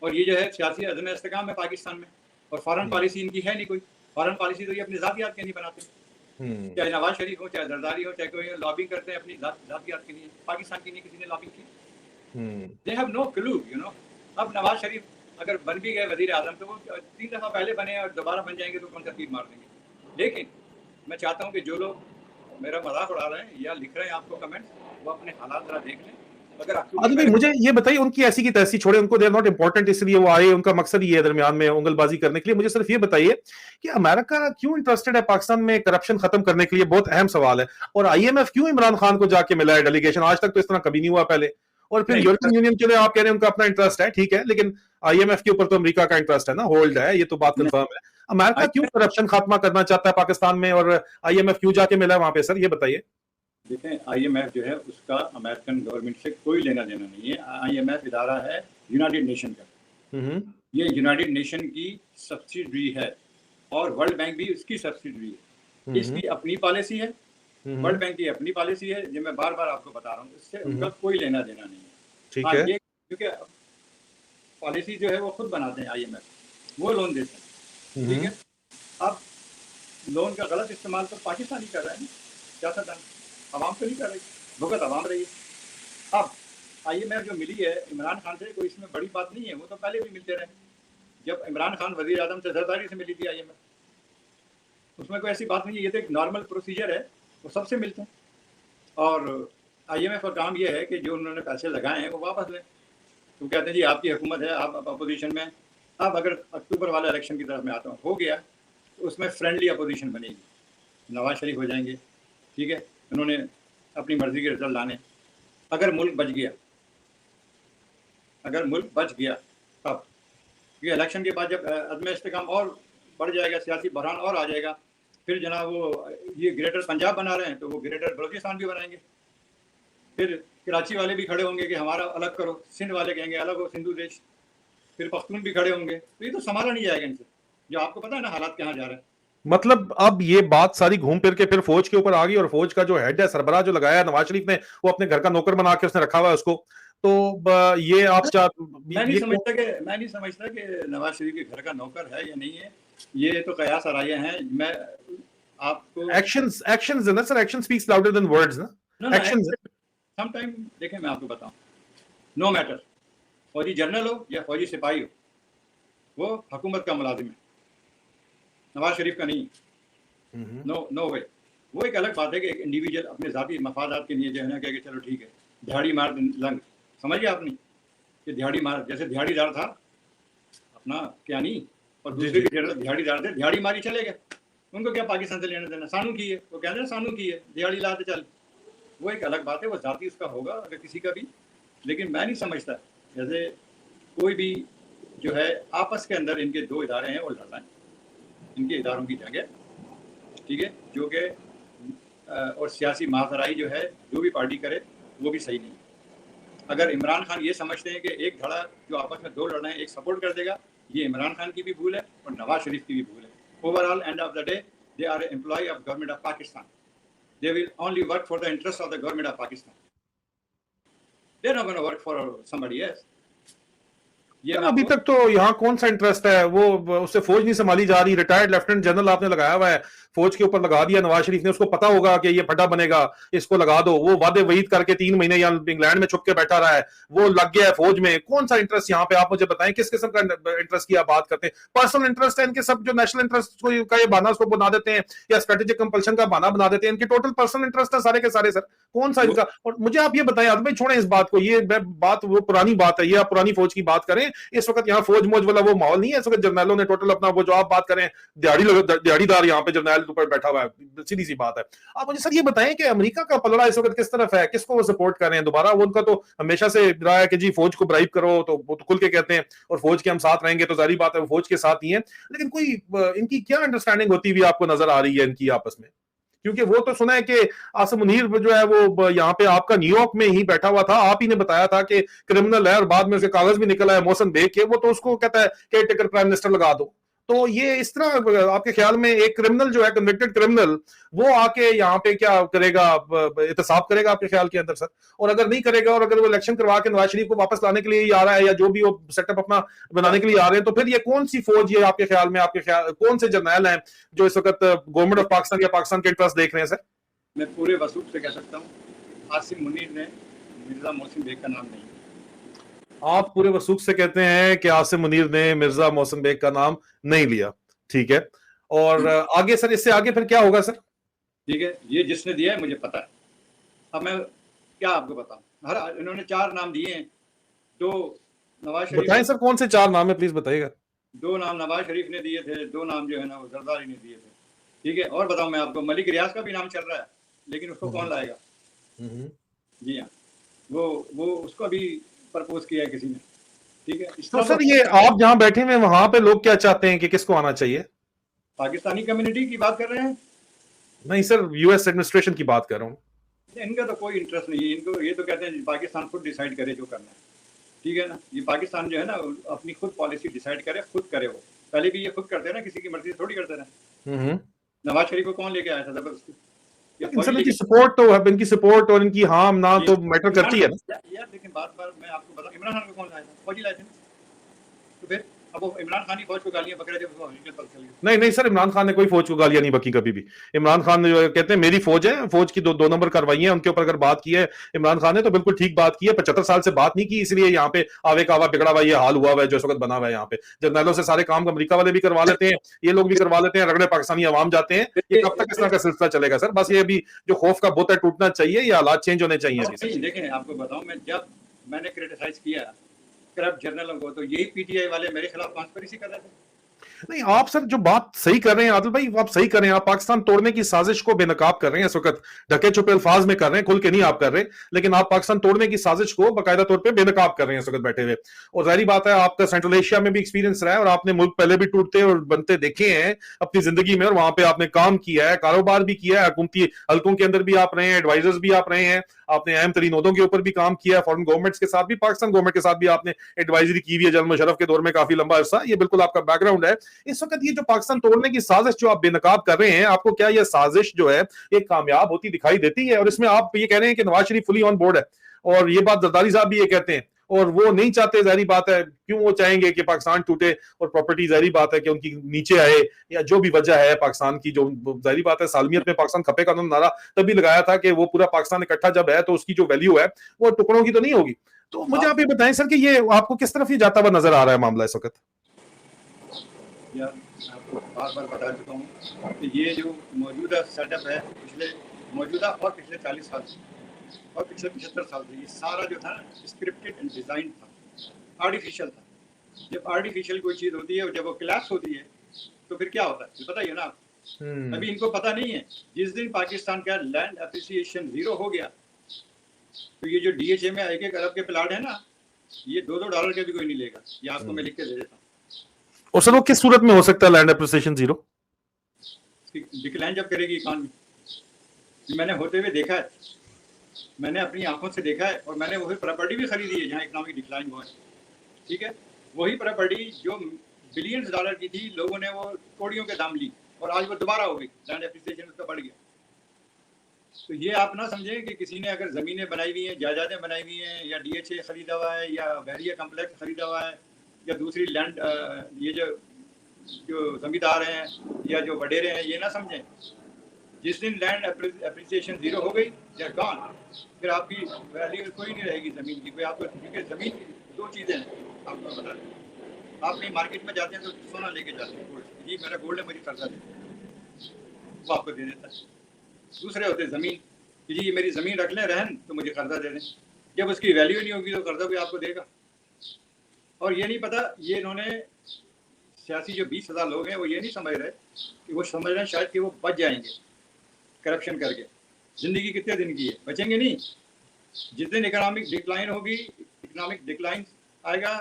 E: और ये जो है सियासी अज़म इस्तेकाम है पाकिस्तान में, और फॉरेन पॉलिसी इनकी है नहीं कोई। फॉरेन पॉलिसी तो ये अपनी ज़ातियात के नहीं बनाते, चाहे नवाज शरीफ हो, चाहे जरदारी हो, चाहे कोई लॉबिंग करते हैं अपनी ज़ातियात के लिए। पाकिस्तान की नहीं किसी ने लॉबिंग की। They have no clue, you know. अब नवाज शरीफ अगर बन भी गए वजीर आजम तो वो 3 दफ़ा पहले बने और दोबारा बन जाएंगे तो कौन सा तीर मार देंगे। लेकिन मैं चाहता हूँ कि जो लोग मेरा मजाक उड़ा रहे हैं या लिख रहे हैं आपको कमेंट, वो अपने हालात जरा देख लें। अगर
B: आदिल भाई मुझे ये बताइए, उनकी ऐसी की तैसी छोड़े, उनको दे आर नॉट इंपॉर्टेंट, इसलिए वो आए, उनका मकसद ये है दरमियान में उंगलबाजी करने के लिए। मुझे सिर्फ ये बताइए कि अमेरिका क्यों इंटरेस्टेड है पाकिस्तान में करप्शन खत्म करने के लिए, बहुत अहम सवाल है। और आईएमएफ क्यों इमरान खान को जाके मिला है डेलीगेशन, आज तक तो इस तरह कभी नहीं हुआ पहले। और फिर यूरोपियन यूनियन के लिए आप कह रहे हैं उनका अपना इंटरेस्ट है, ठीक है, लेकिन आईएमएफ के ऊपर तो अमेरिका का इंटरेस्ट है ना, होल्ड है, ये तो बात कंफर्म है। अमेरिका क्यों करप्शन खात्मा करना चाहता है पाकिस्तान में, और आईएमएफ क्यों जाके मिला है वहां पे, सर ये बताइए।
E: देखें आईएमएफ जो है उसका अमेरिकन गवर्नमेंट से कोई लेना देना नहीं है। आईएमएफ इदारा है यूनाइटेड नेशन का, ये यूनाइटेड नेशन की सब्सिडरी है, और वर्ल्ड बैंक भी उसकी सब्सिडरी है। इसकी अपनी पॉलिसी है, वर्ल्ड बैंक की अपनी पॉलिसी है, जो मैं बार बार आपको बता रहा हूँ, इससे उनका कोई लेना देना नहीं है।
B: ठीक है,
E: क्योंकि पॉलिसी जो है वो खुद बनाते हैं आईएमएफ, वो लोन देते हैं, ठीक है। अब लोन का गलत इस्तेमाल तो पाकिस्तानी कर रहे हैं, सियासतदान, आवाम तो नहीं कर रही, भुगत आवाम रही है। अब आईएमएफ जो मिली है इमरान खान से, कोई इसमें बड़ी बात नहीं है, वो तो पहले भी मिलते रहे। जब इमरान खान वजीर आजम से जरदारी से मिली थी आईएमएफ, उसमें कोई ऐसी बात नहीं है, ये तो एक नॉर्मल प्रोसीजर है, वो सबसे मिलते हैं। और आईएमएफ का काम ये है कि जो उन्होंने पैसे लगाए हैं वो वापस लें। तो कहते हैं जी आपकी हुकूमत है, आप अपोजिशन में। अब अगर अक्टूबर वाला इलेक्शन की तरफ मैं आता हूँ, हो गया तो उसमें फ्रेंडली अपोजिशन बनेगी, नवाज शरीफ हो जाएंगे, ठीक है, उन्होंने अपनी मर्जी के रिजल्ट लाने। अगर मुल्क बच गया, अगर मुल्क बच गया तब ये इलेक्शन के बाद जब अदम इस्तेकाम और बढ़ जाएगा, सियासी बहरान और आ जाएगा, फिर जनाब वो ये ग्रेटर पंजाब बना रहे हैं तो वो ग्रेटर बलूचिस्तान भी बनाएंगे। फिर कराची वाले भी खड़े होंगे कि हमारा अलग करो, सिंध वाले कहेंगे अलग हो सिंधु देश, फिर पख्तून भी खड़े होंगे। तो ये तो संभाला नहीं जाएगा इनसे, जो आपको पता है ना हालात कहाँ जा रहे हैं।
B: मतलब अब ये बात सारी घूम फिर के फिर फौज के ऊपर आ गई, और फौज का जो हेड है, सरबराह जो लगाया नवाज शरीफ ने, वो अपने घर का नौकर बना के उसने रखा हुआ है उसको। तो ये आप
E: मैं नहीं समझता कि नवाज शरीफ के घर का नौकर है या नहीं है, ये तो कयास आराइयां हैं। मैं आपको
B: एक्शंस है ना sir, action speaks louder than words ना, एक्शंस।
E: समटाइम देखें मैं आपको बताऊं, नो मैटर फौजी जनरल हो या फौजी सिपाही हो, वो हुकूमत का मुलाजिम है, नवाज शरीफ का नहीं। नो वे। वो एक अलग बात है कि एक इंडिविजुअल अपने ज़ाती मफादात के लिए जो है ना कह के चलो ठीक है, दिहाड़ी मार लंग, समझिए आपने कि दिहाड़ी मार, जैसे दिहाड़ीदार था अपना क्या नहीं, और दूसरे भी दिहाड़ीदार थे, दिहाड़ी मारी चले गए, उनको क्या पाकिस्तान से लेने देना, सानू की है, वो कहते हैं सानू की है, दिहाड़ी लाते चल। वो एक अलग बात है, वो ज़ाती उसका होगा अगर किसी का भी। लेकिन मैं नहीं समझता जैसे कोई भी जो है आपस के अंदर इनके दो इदारे हैं वो लड़ रहे हैं, इनके इदारों की जगह, ठीक है, जो कि और सियासी महासराई जो है जो भी पार्टी करे वो भी सही नहीं। अगर इमरान खान ये समझते हैं कि एक धड़ा जो आपस में दो लड़ रहे हैं एक सपोर्ट कर देगा, ये इमरान खान की भी भूल है और नवाज शरीफ की भी भूल है। Overall end of the day they are employ of government of Pakistan, they will only work for the interest of the government of Pakistan, they're not going to work for somebody else। ये
B: यार
E: मैं
B: अभी
E: आपको
B: तक तो यहाँ कौन सा इंटरेस्ट है, वो उससे फौज नहीं संभाली जा रही, रिटायर्ड लेफ्टिनेंट जनरल आपने लगाया हुआ है, फौज के ऊपर लगा दिया नवाज शरीफ ने, उसको पता होगा कि ये फटा बनेगा, इसको लगा दो, वो वादे वहीद करके 3 महीने या इंग्लैंड में छुप के बैठा रहा है, वो लग गया है फौज में। कौन सा इंटरेस्ट यहाँ पे, आप मुझे बताएं किस किस्म का इंटरेस्ट की आप बात करते हैं? पर्सनल इंटरेस्ट है इनके, सब जो नेशनल इंटरेस्ट का ये बहाना उसको बना देते हैं या स्ट्रेटेजिक कंपल्शन का बहाना बना देते हैं, इनके टोटल पर्सनल इंटरेस्ट है सारे के सारे सर। कौन सा इनका? और मुझे आप ये बताएं आदम भाई, छोड़ें इस बात को, ये बात वो पुरानी बात है, ये आप पुरानी फौज की बात करें। इस वक्त यहाँ फौज मौज वाला वो माहौल नहीं है, इस वक्त जर्नैलों ने टोटल अपना वो जो आप बात करें दिहाड़ीदार यहाँ पे जर्नैल ऊपर बैठा हुआ है, सीधी सी बात है। आप मुझे सर ये बताएं कि अमेरिका का पलड़ा इस वक्त किस तरफ है, किसको वो सपोर्ट कर रहे हैं दोबारा? वो उनका तो हमेशा से रहा है कि जी फौज को ब्राइब करो, तो वो तो खुल के कहते हैं, और फौज के हम साथ रहेंगे, तो जारी बात है वो फौज के साथ ही है। लेकिन कोई इनकी क्या अंडरस्टैंडिंग होती हुई आपको नजर आ रही है इनकी आपस में? क्योंकि वो तो सुना है कि आसिम मुनीर जो है वो यहाँ पे आपका न्यूयॉर्क में ही बैठा हुआ था, आप ही ने बताया था कि क्रिमिनल है, और बाद में उसके कागज भी निकला है मोहसिन बेग के, वो तो उसको कहता है केयर टेकर प्राइम मिनिस्टर लगा दो। तो ये इस तरह आपके ख्याल में एक क्रिमिनल जो है, कन्विक्टेड क्रिमिनल, वो आके यहाँ पे क्या करेगा, एहतसाब करेगा आपके ख्याल के अंदर सर? और अगर नहीं करेगा, और अगर वो इलेक्शन करवा के नवाज शरीफ को वापस लाने के लिए ही आ रहा है, या जो भी वो सेटअप अपना बनाने के लिए आ रहे हैं, तो फिर ये कौन सी फौज, ये आपके ख्याल में, आपके ख्याल कौन से जर्नैल हैं जो इस वक्त गवर्नमेंट ऑफ पाकिस्तान या पाकिस्तान के इंटरेस्ट देख रहे हैं सर?
E: मैं पूरे वसूख से कह सकता हूँ, आसिम मुनीर ने मिर्जा मोहसिन बेग का नाम नहीं।
B: आप पूरे वसूख से कहते हैं कि आसिम मुनीर ने मिर्जा मोहसिन बेग का नाम नहीं लिया, ठीक है। और आगे सर, इससे आगे फिर क्या होगा सर?
E: ठीक है, ये जिसने दिया है मुझे पता है। अब मैं क्या आपको बताऊं, हर इन्होंने 4 नाम दिए हैं। 2 नवाज शरीफ,
B: बताएं सर कौन से 4 नाम है, प्लीज बताइएगा।
E: 2 नाम नवाज शरीफ ने दिए थे, 2 नाम जो है ना वो जरदारी ने दिए थे। ठीक है, और बताऊं मैं आपको, मलिक रियाज का भी नाम चल रहा है, लेकिन उसको कौन लाएगा? जी हाँ, वो उसको अभी प्रपोज किया है किसी ने। ठीक है,
B: तो सर ये आप जहां बैठे हुए वहां पे लोग क्या चाहते हैं कि किसको आना चाहिए?
E: पाकिस्तानी कम्युनिटी की बात कर रहे हैं?
B: नहीं सर, यूएस एडमिनिस्ट्रेशन की बात कर रहा हूँ।
E: इनका तो कोई इंटरेस्ट नहीं है, इनको ये तो कहते हैं पाकिस्तान खुद डिसाइड करे जो करना है। ठीक है ना, ये पाकिस्तान जो है ना अपनी खुद पॉलिसी डिसाइड करे, खुद करे। वो पहले भी ये खुद करते हैं ना, किसी की मर्जी से थोड़ी करते रहे। नवाज शरीफ को कौन लेके आया था जबरदस्ती?
B: इनकी सपोर्ट तो है, इनकी सपोर्ट और इनकी हाँ ना तो मैटर करती है ना
E: यार। लेकिन बात मैं आपको बताऊं, इमरान खान को कौन लाया था? फौजी लाए थे। तो फिर अब वो इमरान खान ही फौज को गालियां बक रहे थे,
B: नहीं सर, इमरान खान ने कोई फौज को गालियां नहीं बकी कभी भी। इमरान खान ने जो कहते हैं मेरी फौज है, फौज की 2 नंबर कार्रवाई है उनके ऊपर अगर बात की है इमरान खान ने, तो बिल्कुल ठीक बात की है। 75 साल से बात नहीं की, इसलिए यहाँ पे आवे का आवा बिगड़ा हुआ ये हाल हुआ है जो इस वक्त बना हुआ है। यहाँ पे जर्नैलों से सारे काम अमेरिका वाले भी करवा लेते हैं, ये लोग भी करवा लेते हैं, रगड़े पाकिस्तानी अवाम जाते हैं। ये कब तक इस तरह का सिलसिला चलेगा सर? बस ये अभी जो खौफ का बोता टूटना चाहिए, ये हालात चेंज होने चाहिए।
E: देखें, आपको बताऊं, मैंने क्रिटिसाइज किया करप्ट जर्नलों को, तो यही पीटीआई वाले मेरे खिलाफ कॉन्स्पिरेसी कर रहे थे।
B: नहीं, आप सर जो बात सही कर रहे हैं आदिल भाई, आप सही कर रहे हैं। आप पाकिस्तान तोड़ने की साजिश को बेनकाब कर रहे हैं इस वक्त, ढके छुपे अल्फाज में कर रहे हैं, खुल के नहीं आप कर रहे, लेकिन आप पाकिस्तान तोड़ने की साजिश को बाकायदा तौर पे बेनकाब कर रहे हैं इस वक्त बैठे हुए। और जाहिर बात है आपका सेंट्रल एशिया में भी एक्सपीरियंस रहा है, और आपने मुल्क पहले भी टूटते और बनते देखे हैं अपनी जिंदगी में, और वहां पे आपने काम किया है, कारोबार भी किया है, हुकूमती हल्कों के अंदर भी आप रहे हैं, एडवाइजर्स भी आप रहे हैं, आपने अहम तरीन ओहदों के ऊपर भी काम किया है, फॉरेन गवर्नमेंट्स के साथ भी, पाकिस्तान गवर्नमेंट के साथ भी आपने एडवाइजरी की हुई है, जनरल मुशर्रफ के दौर में काफी लंबा अरसा। ये बिल्कुल आपका बैकग्राउंड है। इस वक्त ये जो पाकिस्तान तोड़ने की साजिश जो आप बेनकाब कर रहे हैं, आपको क्या यह साजिश जो है ये कामयाब होती दिखाई देती है? और इसमें आप ये कह रहे हैं कि Nawaz Sharif fully on board है, और ये बात जरदारी साहब भी ये कहते हैं, और वो नहीं चाहते, जाहिर बात है। क्यों वो चाहेंगे कि पाकिस्तान टूटे और प्रॉपर्टी, जाहिर बात है कि उनकी नीचे आए, या जो भी वजह है पाकिस्तान की, जो जाहिर बात है सालमियत में पाकिस्तान खपे का नारा तभी लगाया था कि वो पूरा पाकिस्तान इकट्ठा जब है तो उसकी जो वैल्यू है वो टुकड़ों की तो नहीं होगी। तो मुझे आप ये बताएं सर कि ये आपको किस तरफ ये जाता हुआ नजर आ रहा है मामला इस वक्त?
E: यार, आपको बार बार बता चुका हूँ कि ये जो मौजूदा सेटअप है, मौजूदा और पिछले 40 साल और पिछले 75 साल से, ये सारा जो था स्क्रिप्टेड एंड डिजाइन था, आर्टिफिशियल था। जब आर्टिफिशियल कोई चीज होती है और जब वो क्लैप्स होती है तो फिर क्या होता है पता ही है ना। अभी इनको पता नहीं है, जिस दिन पाकिस्तान का लैंड एप्रिसिएशन 0 हो गया, तो ये जो डीएचए में 1-1 अरब के प्लाट है ना, ये $2-2 के भी कोई नहीं लेगा। ये आपको मैं लिख के दे देता हूँ।
B: और सर वो किस सूरत में हो सकता है लैंड एप्रिसिएशन 0?
E: डिक्लाइन जब करेगी इकॉनमी। मैंने होते हुए देखा है, मैंने अपनी आंखों से देखा है, और मैंने वही प्रॉपर्टी भी खरीदी है जहाँ इकोनॉमिक डिक्लाइन हुआ है। ठीक है, वही प्रॉपर्टी जो बिलियंस डॉलर की थी, लोगों ने वो कौड़ियों के दाम ली, और आज वो दोबारा हो गई, लैंड एप्रिसिएशन उसका बढ़ गया। तो ये आप ना समझें कि किसी ने अगर जमीनें बनाई हुई हैं, जायदादें बनाई हुई हैं, या डीएचए खरीदा हुआ है, या बहरिया कम्प्लेक्स खरीदा हुआ है, या दूसरी लैंड, ये जो जमींदार हैं या जो वडेरे हैं ये ना समझें, जिस दिन लैंड एप्रिसिएशन जीरो हो गई या गॉन, फिर आपकी वैल्यू कोई नहीं रहेगी ज़मीन की। कोई आपको, क्योंकि ज़मीन की दो चीज़ें हैं आपको बता दें, आप कहीं मार्केट में जाते हैं तो सोना लेके जाते हैं, गोल्ड, जी मेरा गोल्ड है मुझे कर्जा दे, वो आपको दे देता है। दूसरे होते हैं ज़मीन कि जी ये मेरी ज़मीन रख लें रहन तो मुझे कर्जा दे दें, जब उसकी वैल्यू नहीं होगी तो कर्जा भी आपको देगा। और ये नहीं पता, ये इन्होंने सियासी जो 20,000 लोग हैं वो ये नहीं समझ रहे कि वो समझ रहे हैं शायद कि वो बच जाएंगे करप्शन करके। ज़िंदगी कितने दिन की है, बचेंगे नहीं। जिस दिन इकोनॉमिक डिक्लाइन होगी, इकोनॉमिक डिक्लाइन आएगा,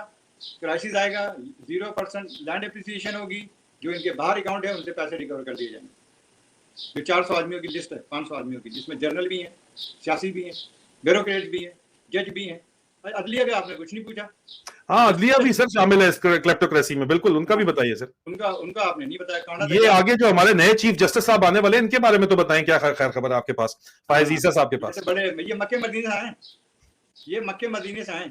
E: क्राइसिस आएगा, 0% लैंड एप्रिसिएशन होगी, जो इनके बाहर अकाउंट है उनसे पैसे रिकवर कर दिए जाएंगे। जो 400 आदमियों की लिस्ट है, 500 आदमियों की, जिसमें जर्नल भी हैं, सियासी भी हैं, ब्यूरोक्रेट भी हैं, जज भी हैं। अदलिया का आपने कुछ नहीं पूछा।
B: हाँ, अदलिया भी सर शामिल है इस क्लेप्टोक्रेसी में, बिल्कुल, उनका भी बताइए सर।
E: उनका आपने नहीं बताया। कौन
B: ये आगे जो हमारे नए चीफ जस्टिस साहब आने वाले हैं, इनके बारे में तो बताएं, क्या खैर खबर है आपके पास, फायज ईसा साहब के पास।
E: बड़े ये मक्के मदीने से आए, ये मक्के मदीने से आए,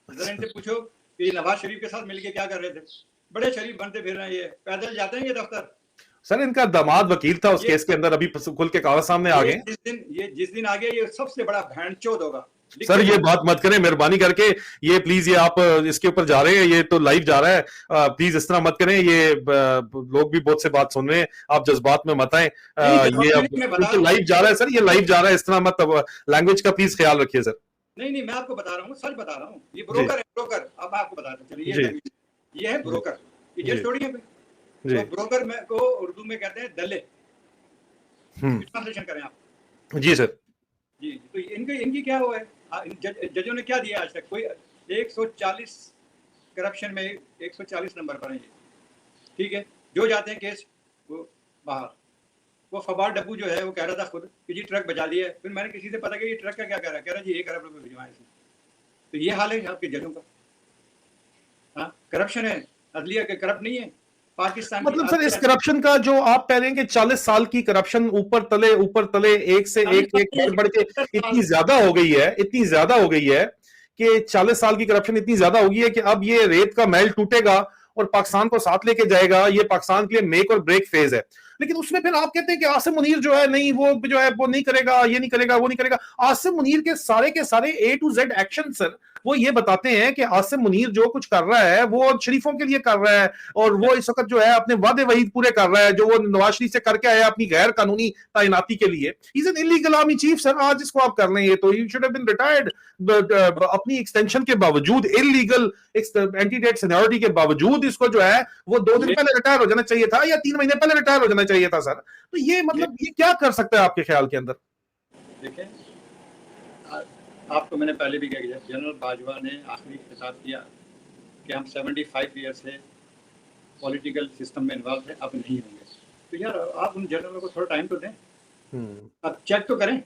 E: जरा इनसे पूछो कि नवाज शरीफ के साथ मिलके क्या कर रहे थे। बड़े शरीफ बनते फिर रहे हैं, ये पैदल जाते हैं ये दफ्तर।
B: सर इनका दामाद वकील था उस केस के अंदर, अभी खुल के कागज सामने आ गए।
E: जिस दिन आ गया ये सबसे बड़ा भैंचोद होगा।
B: सर ये बात मत करें मेहरबानी करके, ये प्लीज, ये आप इसके ऊपर जा रहे हैं, ये तो लाइव जा रहा है, प्लीज इस तरह मत करें, ये लोग भी बहुत से बात सुन रहे हैं, आप जज्बात में मत आए, ये अब लाइव जा रहा है सर, ये लाइव जा रहा है, इस तरह मत, लैंग्वेज का प्लीज ख्याल रखिए सर।
E: नहीं मैं आपको बता रहा हूँ, सच बता रहा हूँ, ये ब्रोकर है, ब्रोकर। अब आपको बताता हूँ, चलिए ये है ब्रोकर, ये जज थोड़ी है। तो ब्रोकर में को उर्दू में कहते हैं दल्ले। ट्रांसलेशन करें आप।
B: जी सर।
E: जी, तो इनकी क्या हुआ है, जजों ने क्या दिया आज तक? कोई 140 करप्शन में 140 नंबर पर है, ठीक है। जो जाते हैं केस वो बाहर। वो फवाद डब्बू जो है वो कह रहा था खुद कि जी ट्रक बचा लिया है। फिर मैंने किसी से पता किया ये ट्रक का क्या कह रहा है, कह रहा है जी 1 अरब रुपये भिजवाए इसने। तो ये हाल है आपके जजों का। हाँ, करप्शन है, अदलिया के करप्ट नहीं है पाकिस्तान।
B: मतलब सर इस करप्शन का जो आप कह रहे हैं कि 40 साल की करप्शन ऊपर तले एक से एक बढ़ के इतनी ज्यादा हो गई है, इतनी ज्यादा हो गई है कि 40 साल की करप्शन इतनी ज्यादा हो गई है कि अब ये रेत का महल टूटेगा और पाकिस्तान को साथ लेके जाएगा। ये पाकिस्तान के लिए मेक और ब्रेक फेज है। लेकिन उसमें फिर आप कहते हैं कि आसिम मुनीर जो है नहीं, वो जो है वो नहीं करेगा, ये नहीं करेगा, वो नहीं करेगा। आसिम मुनीर के सारे A to Z action sir वो ये बताते हैं कि आसिम मुनीर जो कुछ कर रहा है वो शरीफों के लिए कर रहा है, और वो इस वक्त जो है अपने वादे वहीद पूरे कर रहा है जो वो नवाज शरीफ से करके आया अपनी गैर कानूनी तैनाती के लिए। Is an illegal army chief sir, आज इसको आप कर रहे हैं तो he should have been retired. अपनी एक्सटेंशन के बावजूद, इलीगल एंटी डेट सीनियरिटी के बावजूद इसको जो है वो 2 दिन पहले रिटायर हो जाना चाहिए था या 3 महीने पहले रिटायर हो जाना चाहिए था सर। तो ये मतलब ये क्या कर सकता है आपके ख्याल के अंदर?
E: देखिए, आपको मैंने पहले भी कहा कि जनरल बाजवा ने आखिरी खिताब किया कि हम 75 ईयर से पॉलिटिकल सिस्टम में इन्वॉल्व है, अब नहीं होंगे। तो यार आप उन जनरलों को थोड़ा टाइम तो दें, अब चेक तो करें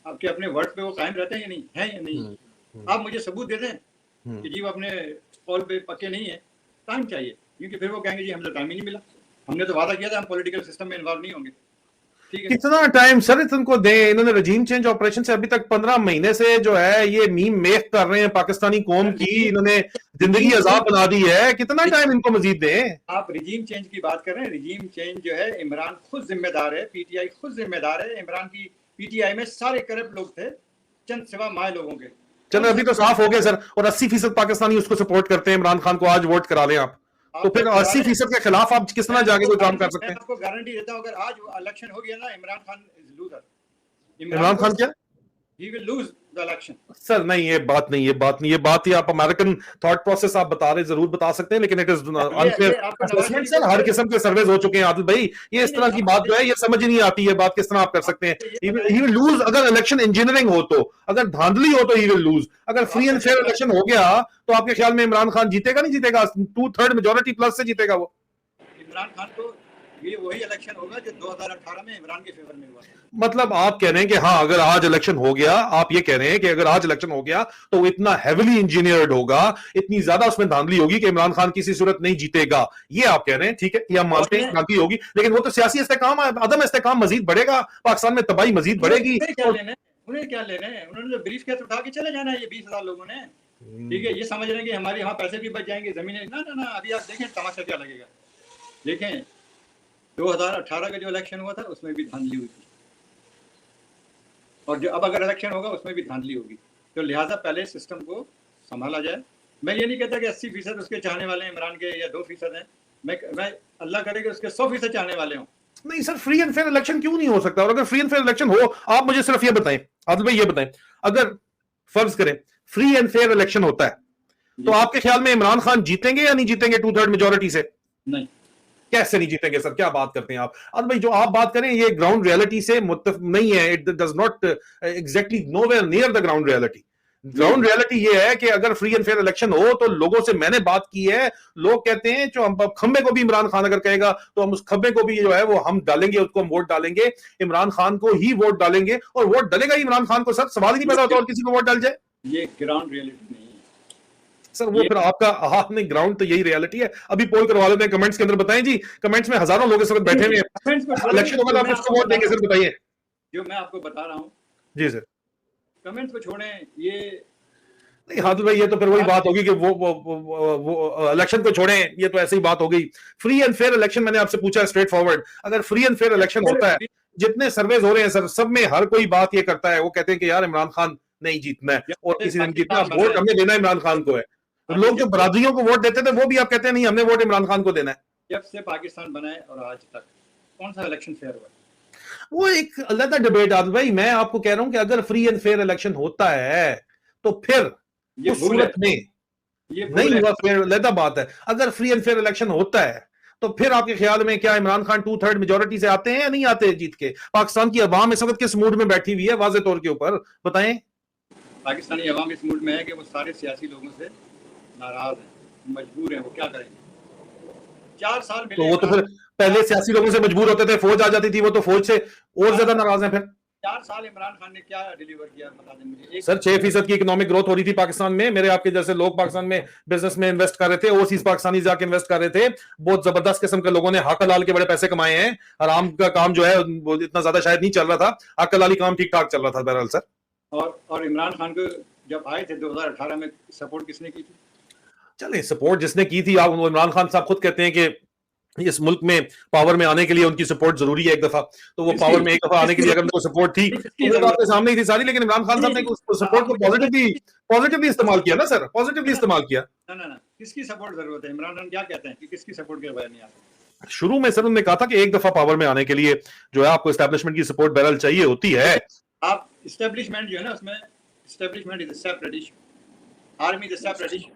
E: आपके अपने वर्ड पे वो कायम रहते हैं या नहीं है या नहीं। आप मुझे सबूत दे दें कि जी वो अपने कॉल पे पक्के नहीं है, टाइम चाहिए, क्योंकि फिर वो कहेंगे जी हमें तो टाइम ही नहीं मिला, हमने तो वादा किया था हम पॉलिटिकल सिस्टम में इन्वॉल्व नहीं होंगे।
B: कितना टाइम सर इनको दें? इन्होंने रजीम चेंज ऑपरेशन से अभी तक 15 महीने से जो है ये मीम मेक कर रहे हैं पाकिस्तानी कौम की, इन्होंने जिंदगी अजाब बना दी है। कितना टाइम इनको मजीद दें?
E: आप रजीम चेंज की बात कर रहे हैं, रजीम चेंज जो है इमरान खुद जिम्मेदार है, पीटीआई खुद जिम्मेदार है। इमरान की पीटीआई में सारे करप्ट लोग थे, चंद सिवा माए लोगों के।
B: चलो अभी तो साफ हो गया सर, और 80% पाकिस्तानी उसको सपोर्ट करते हैं इमरान खान को। आज वोट करा लें आप, तो फिर 80% के खिलाफ आप किस तरह जाके कोई काम कर सकते हैं?
E: आपको गारंटी देता हूं अगर आज इलेक्शन हो गया ना, इमरान खान इज लूजर।
B: इमरान खान क्या?
E: He will lose the election.
B: Sir नहीं, ये बात नहीं, ये बात ही आप अमेरिकन थॉट प्रोसेस आप बता रहे, जरूर बता सकते हैं, लेकिन it is unfair assessment sir. हर किस्म के सर्वेज हो चुके हैं आदिल भाई, ये इस तरह की बात जो है ये समझ ही नहीं आती। ये बात किस तरह आप कर सकते हैं? ही विल लूज अगर इलेक्शन इंजीनियरिंग हो तो, अगर धांधली हो तो ही विल लूज। अगर फ्री एंड फेयर इलेक्शन हो गया तो आपके ख्याल में इमरान खान जीतेगा नहीं जीतेगा? 2/3 मेजोरिटी प्लस से जीतेगा वो।
E: इमरान खान तो ये वही इलेक्शन होगा जो 2018 में इमरान के फेवर में हुआ।
B: मतलब आप कह रहे हैं कि हाँ अगर आज इलेक्शन हो गया, आप ये कह रहे हैं कि अगर आज इलेक्शन हो गया तो वो इतना हेविली इंजीनियर्ड होगा, इतनी ज्यादा उसमें धांधली होगी कि इमरान खान किसी सूरत नहीं जीतेगा। ये आप कह रहे हैं, ठीक है, ये हम मानते हैं धांधली होगी, लेकिन वो तो सियासी इस्तेकाम, अदम इस्तेकाम मजीद बढ़ेगा, पाकिस्तान में तबाही मजीद बढ़ेगी।
E: उन्हें क्या लेना है? उन्होंने तो ब्रीफ केस उठा के चले जाना है ये 20,000 लोगों ने। ठीक है, ये समझ रहे हैं कि हमारे यहाँ पैसे भी बच जाएंगे, जमीनें, ना ना ना, अभी आप देखें तमाशा क्या लगेगा। देखें 2018 का जो इलेक्शन हुआ था उसमें भी धांधली हुई थी, और जो अब अगर इलेक्शन होगा उसमें भी धांधली होगी। तो लिहाजा पहले सिस्टम को संभाला जाए। मैं ये नहीं कहता कि 80% उसके चाहने वाले हैं इमरान के या 2% हैं, मैं अल्लाह करे कि उसके 100% चाहने वाले हों।
B: नहीं sir, free and fair election क्यों नहीं हो सकता? और अगर फ्री एंड फेयर इलेक्शन हो, आप मुझे सिर्फ ये बताएं, आदिल भाई ये बताएं, अगर फर्ज करें फ्री एंड फेयर इलेक्शन होता है तो आपके ख्याल में इमरान खान जीतेंगे या नहीं जीतेंगे 2/3 मेजोरिटी से?
E: नहीं।
B: कैसे नहीं जीतेंगे सर? क्या बात करते हैं आप? आदिल भाई जो आप बात करें ये ग्राउंड रियलिटी से मुत्तफिक नहीं है। It does not exactly nowhere near the ground reality. Ground reality ये है कि अगर फ्री एंड फेयर इलेक्शन हो तो लोगों से मैंने बात की है, लोग कहते हैं जो हम खंबे को भी इमरान खान अगर कहेगा तो हम उस खंबे को भी जो है वो हम डालेंगे, उसको हम वोट डालेंगे, इमरान खान को ही वोट डालेंगे, और वोट डलेगा ही इमरान खान को। सर सवाल ही नहीं पैदा होता और किसी को वोट डाल जाए।
E: ये ग्राउंड रियलिटी नहीं है
B: सर, वो फिर आपका आपने ग्राउंड तो यही रियलिटी है। अभी पोल करवा लेते हैं, कमेंट्स के अंदर बताएं जी। कमेंट्स में हजारों लोग इस वक्त बैठे हुए हैं, इलेक्शन होगा तो आप किसको वोट देंगे सर बताइए।
E: जो मैं आपको बता रहा हूँ
B: जी सर।
E: कमेंट्स को छोड़ें, ये
B: नहीं हादिल भाई, ये तो फिर वही बात होगी कि वो इलेक्शन को छोड़ें, ये तो ऐसी ही बात हो गई। फ्री एंड फेयर इलेक्शन मैंने आपसे पूछा है स्ट्रेट फॉरवर्ड। अगर फ्री एंड फेयर इलेक्शन होता है, जितने सर्वेज हो रहे हैं सर, सब में हर कोई बात ये करता है, वो कहते हैं कि यार इमरान खान नहीं जीतना है और किसी ने जीतना, वोट हमने देना इमरान खान को है। तो लोग जो बरादरियों को वोट देते थे वो भी आप कहते हैं नहीं, हमने वोट इमरान खान को देना है।
E: जब से पाकिस्तान बना है और आज तक कौन सा इलेक्शन फेयर हुआ?
B: वो एक अलग डिबेट आदिल भाई। मैं आपको कह रहा हूं कि अगर फ्री एंड फेयर इलेक्शन होता है तो फिर उस सूरत में
E: ये
B: नहीं हुआ, फेयर अलग बात है। अगर फ्री एंड फेयर इलेक्शन होता है तो फिर आपके ख्याल में क्या इमरान खान 2/3 मेजोरिटी से आते हैं या नहीं आते जीत के? पाकिस्तान की अवाम इस वक्त किस मूड में बैठी हुई है वाज़े तौर के ऊपर बताएं।
E: पाकिस्तानी अवाम इस मूड में है कि वो सारे सियासी लोगों से नाराज हैं, मजबूर हैं, वो क्या करेंगे? 4 साल मिले
B: तो वो तो फिर पहले सियासी लोगों से मजबूर होते थे, फौज आ जाती थी, वो तो फौज से और ज्यादा नाराज हैं। फिर
E: 4 साल इमरान खान ने क्या डिलीवर किया बता दें मुझे।
B: सर 6% की इकोनॉमिक ग्रोथ हो रही थी पाकिस्तान में। मेरे आपके जैसे लोग पाकिस्तान में बिजनेस में इन्वेस्ट कर रहे थे, ओवरसीज पाकिस्तानी जाके इन्वेस्ट कर रहे थे। बहुत जबरदस्त किस्म के लोगों ने हक हलाल के बड़े पैसे कमाए हैं। हराम का काम जो है वो इतना ज्यादा शायद नहीं चल रहा था, हक हलाली काम ठीक ठाक चल रहा था बहरहाल सर।
E: और इमरान खान को जब आए थे 2018 में सपोर्ट किसने की थी?
B: चले सपोर्ट जिसने की थी, आप इमरान खान साहब खुद कहते हैं कि इस मुल्क में पावर में आने के लिए उनकी सपोर्ट जरूरी है एक दफा, तो वो पावर में एक दफा आने के लिए अगर उनको सपोर्ट थी तो वो आपके सामने ही थी सारी। लेकिन इमरान खान साहब ने उस सपोर्ट को पॉजिटिवली इस्तेमाल किया ना सर, पॉजिटिवली इस्तेमाल किया।
E: ना किसकी सपोर्ट जरूरत है? इमरान खान क्या कहते हैं कि किसकी सपोर्ट के बगैर नहीं आता?
B: शुरू में सर उन्होंने कहा था कि एक दफा पावर में आने के लिए जो है आपको एस्टैब्लिशमेंट की सपोर्ट बहरहाल चाहिए होती है।
E: आप एस्टैब्लिशमेंट जो है ना, उसमें establishment is a separate issue, army is a separate issue.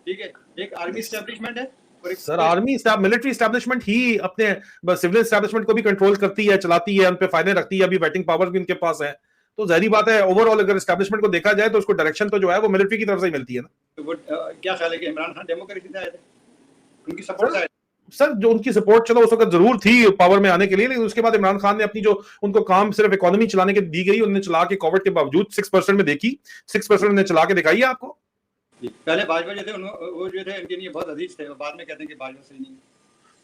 E: ठीक है, एक आर्मी एस्टैब्लिशमेंट है
B: सर, आर्मी मिलिट्री एस्टैब्लिशमेंट ही अपने सिविल एस्टैब्लिशमेंट को भी कंट्रोल करती है, चलाती है, उन पे फायदे रखती है, अभी वेटिंग पावर भी उनके पास है। तो जाहिर बात है ओवरऑल अगर एस्टैब्लिशमेंट को देखा जाए तो उसको डायरेक्शन तो जो है वो मिलिट्री की तरफ से ही मिलती है ना।
E: तो वो क्या ख्याल है कि इमरान खान डेमोक्रेसी से आए थे, उनकी सपोर्ट से आए?
B: सर जो उनकी सपोर्ट चलो उस वक्त जरूर थी पावर में आने के लिए, लेकिन उसके बाद इमरान खान ने अपनी जो उनको काम सिर्फ इकोनॉमी चलाने के दी गई, उन्होंने चला के कोविड के बावजूद 6% में देखी, 6% ने चला के दिखाई है आपको।
E: पहले बाजवा जो थे वो जो थे उनके लिए बहुत अजीज थे, बाद में कहते हैं कि बाजवा सही नहीं।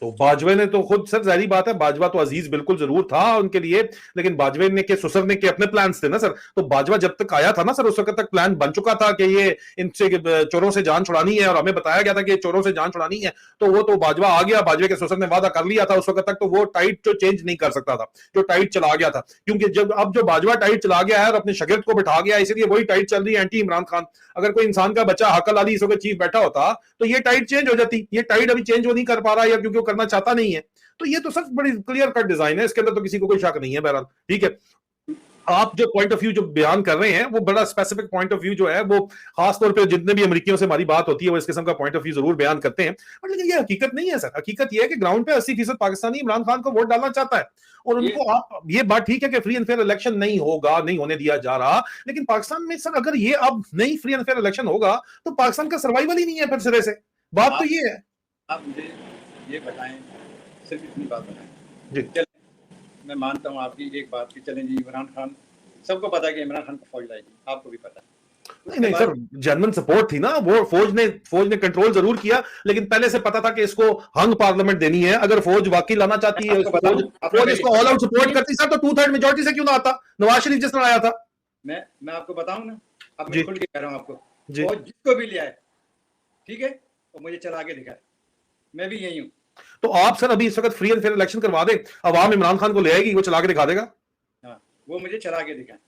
B: तो बाजवे ने तो खुद सर जाहिर बात है बाजवा तो अजीज बिल्कुल जरूर था उनके लिए, लेकिन बाजवे ने के ससुर ने के अपने प्लान्स थे ना सर। तो बाजवा जब तक आया था ना सर उस वक्त तक प्लान बन चुका था कि ये इनसे चोरों से जान छुड़ानी है, और हमें बताया गया था कि चोरों से जान छुड़ानी है। तो वो तो बाजवा आ गया, बाजवे के ससुर ने वादा कर लिया था उस वक्त तक, तो वो टाइट जो चेंज नहीं कर सकता था, जो टाइट चला गया था। क्योंकि जब अब जो बाजवा टाइट चला गया है और अपने शागिर्द को बिठा गया, इसलिए वही टाइट चल रही है एंटी इमरान खान। अगर कोई इंसान का बच्चा हकल अली इस वक्त चीफ बैठा होता तो ये टाइट चेंज हो जाती। ये टाइट अभी चेंज वो नहीं कर पा रहा है क्योंकि वो करना चाहता नहीं है। तो ये तो सब बड़ी क्लियर कट डिजाइन है, इसके अंदर तो किसी को कोई शक नहीं है बहरहाल। ठीक है, आप जो पॉइंट ऑफ व्यू जो बयान कर रहे हैं वो बड़ा स्पेसिफिक पॉइंट ऑफ व्यू जो है, वो खासतौर पे जितने भी अमेरिकियों से हमारी बात होती है वो इस किस्म का पॉइंट ऑफ व्यू जरूर बयान करते हैं, लेकिन ये हकीकत नहीं है सर। हकीकत ये है कि ग्राउंड पे 80% पाकिस्तानी इमरान खान को वोट डालना चाहता है, और उनको आप ये बात ठीक है कि फ्री एंड फेयर इलेक्शन नहीं होगा, नहीं होने दिया जा रहा, लेकिन पाकिस्तान में सर अगर ये अब नहीं फ्री एंड फेयर इलेक्शन होगा तो पाकिस्तान का सर्वाइवल ही नहीं है फिर सिरे से। बात तो ये है।
E: आप मुझे ये बताएं, सिर्फ इतनी बात बताएं
B: जी।
E: मैं मानता हूँ आपकी एक बात की, चलें जी इमरान खान, सबको पता है कि इमरान खान को फौज लाएगी, आपको भी पता है।
B: नहीं सर, जेन्युइन सपोर्ट थी ना, वो फौज ने कंट्रोल जरूर किया, लेकिन पहले से पता था कि इसको हंग पार्लियामेंट देनी है। अगर फौज वाकई लाना चाहती है, फौज इसको ऑल आउट सपोर्ट करती सर, तो 2/3 मेजोरिटी से क्यों ना आता? नवाज शरीफ जिस तरह आया था।
E: मैं आपको बताऊं ना, अब मैं खुल के कह रहा हूं आपको,
B: जी
E: और जिसको भी ले आए, ठीक है, और मुझे चला के दिखाए, मैं भी यही हूँ।
B: तो आप सर अभी इस वक्त फ्री एंड फेयर इलेक्शन करवा दें, अवाम इमरान खान को ले आएगी, वो चला के दिखा देगा।
E: हाँ, वो मुझे चला के दिखाए।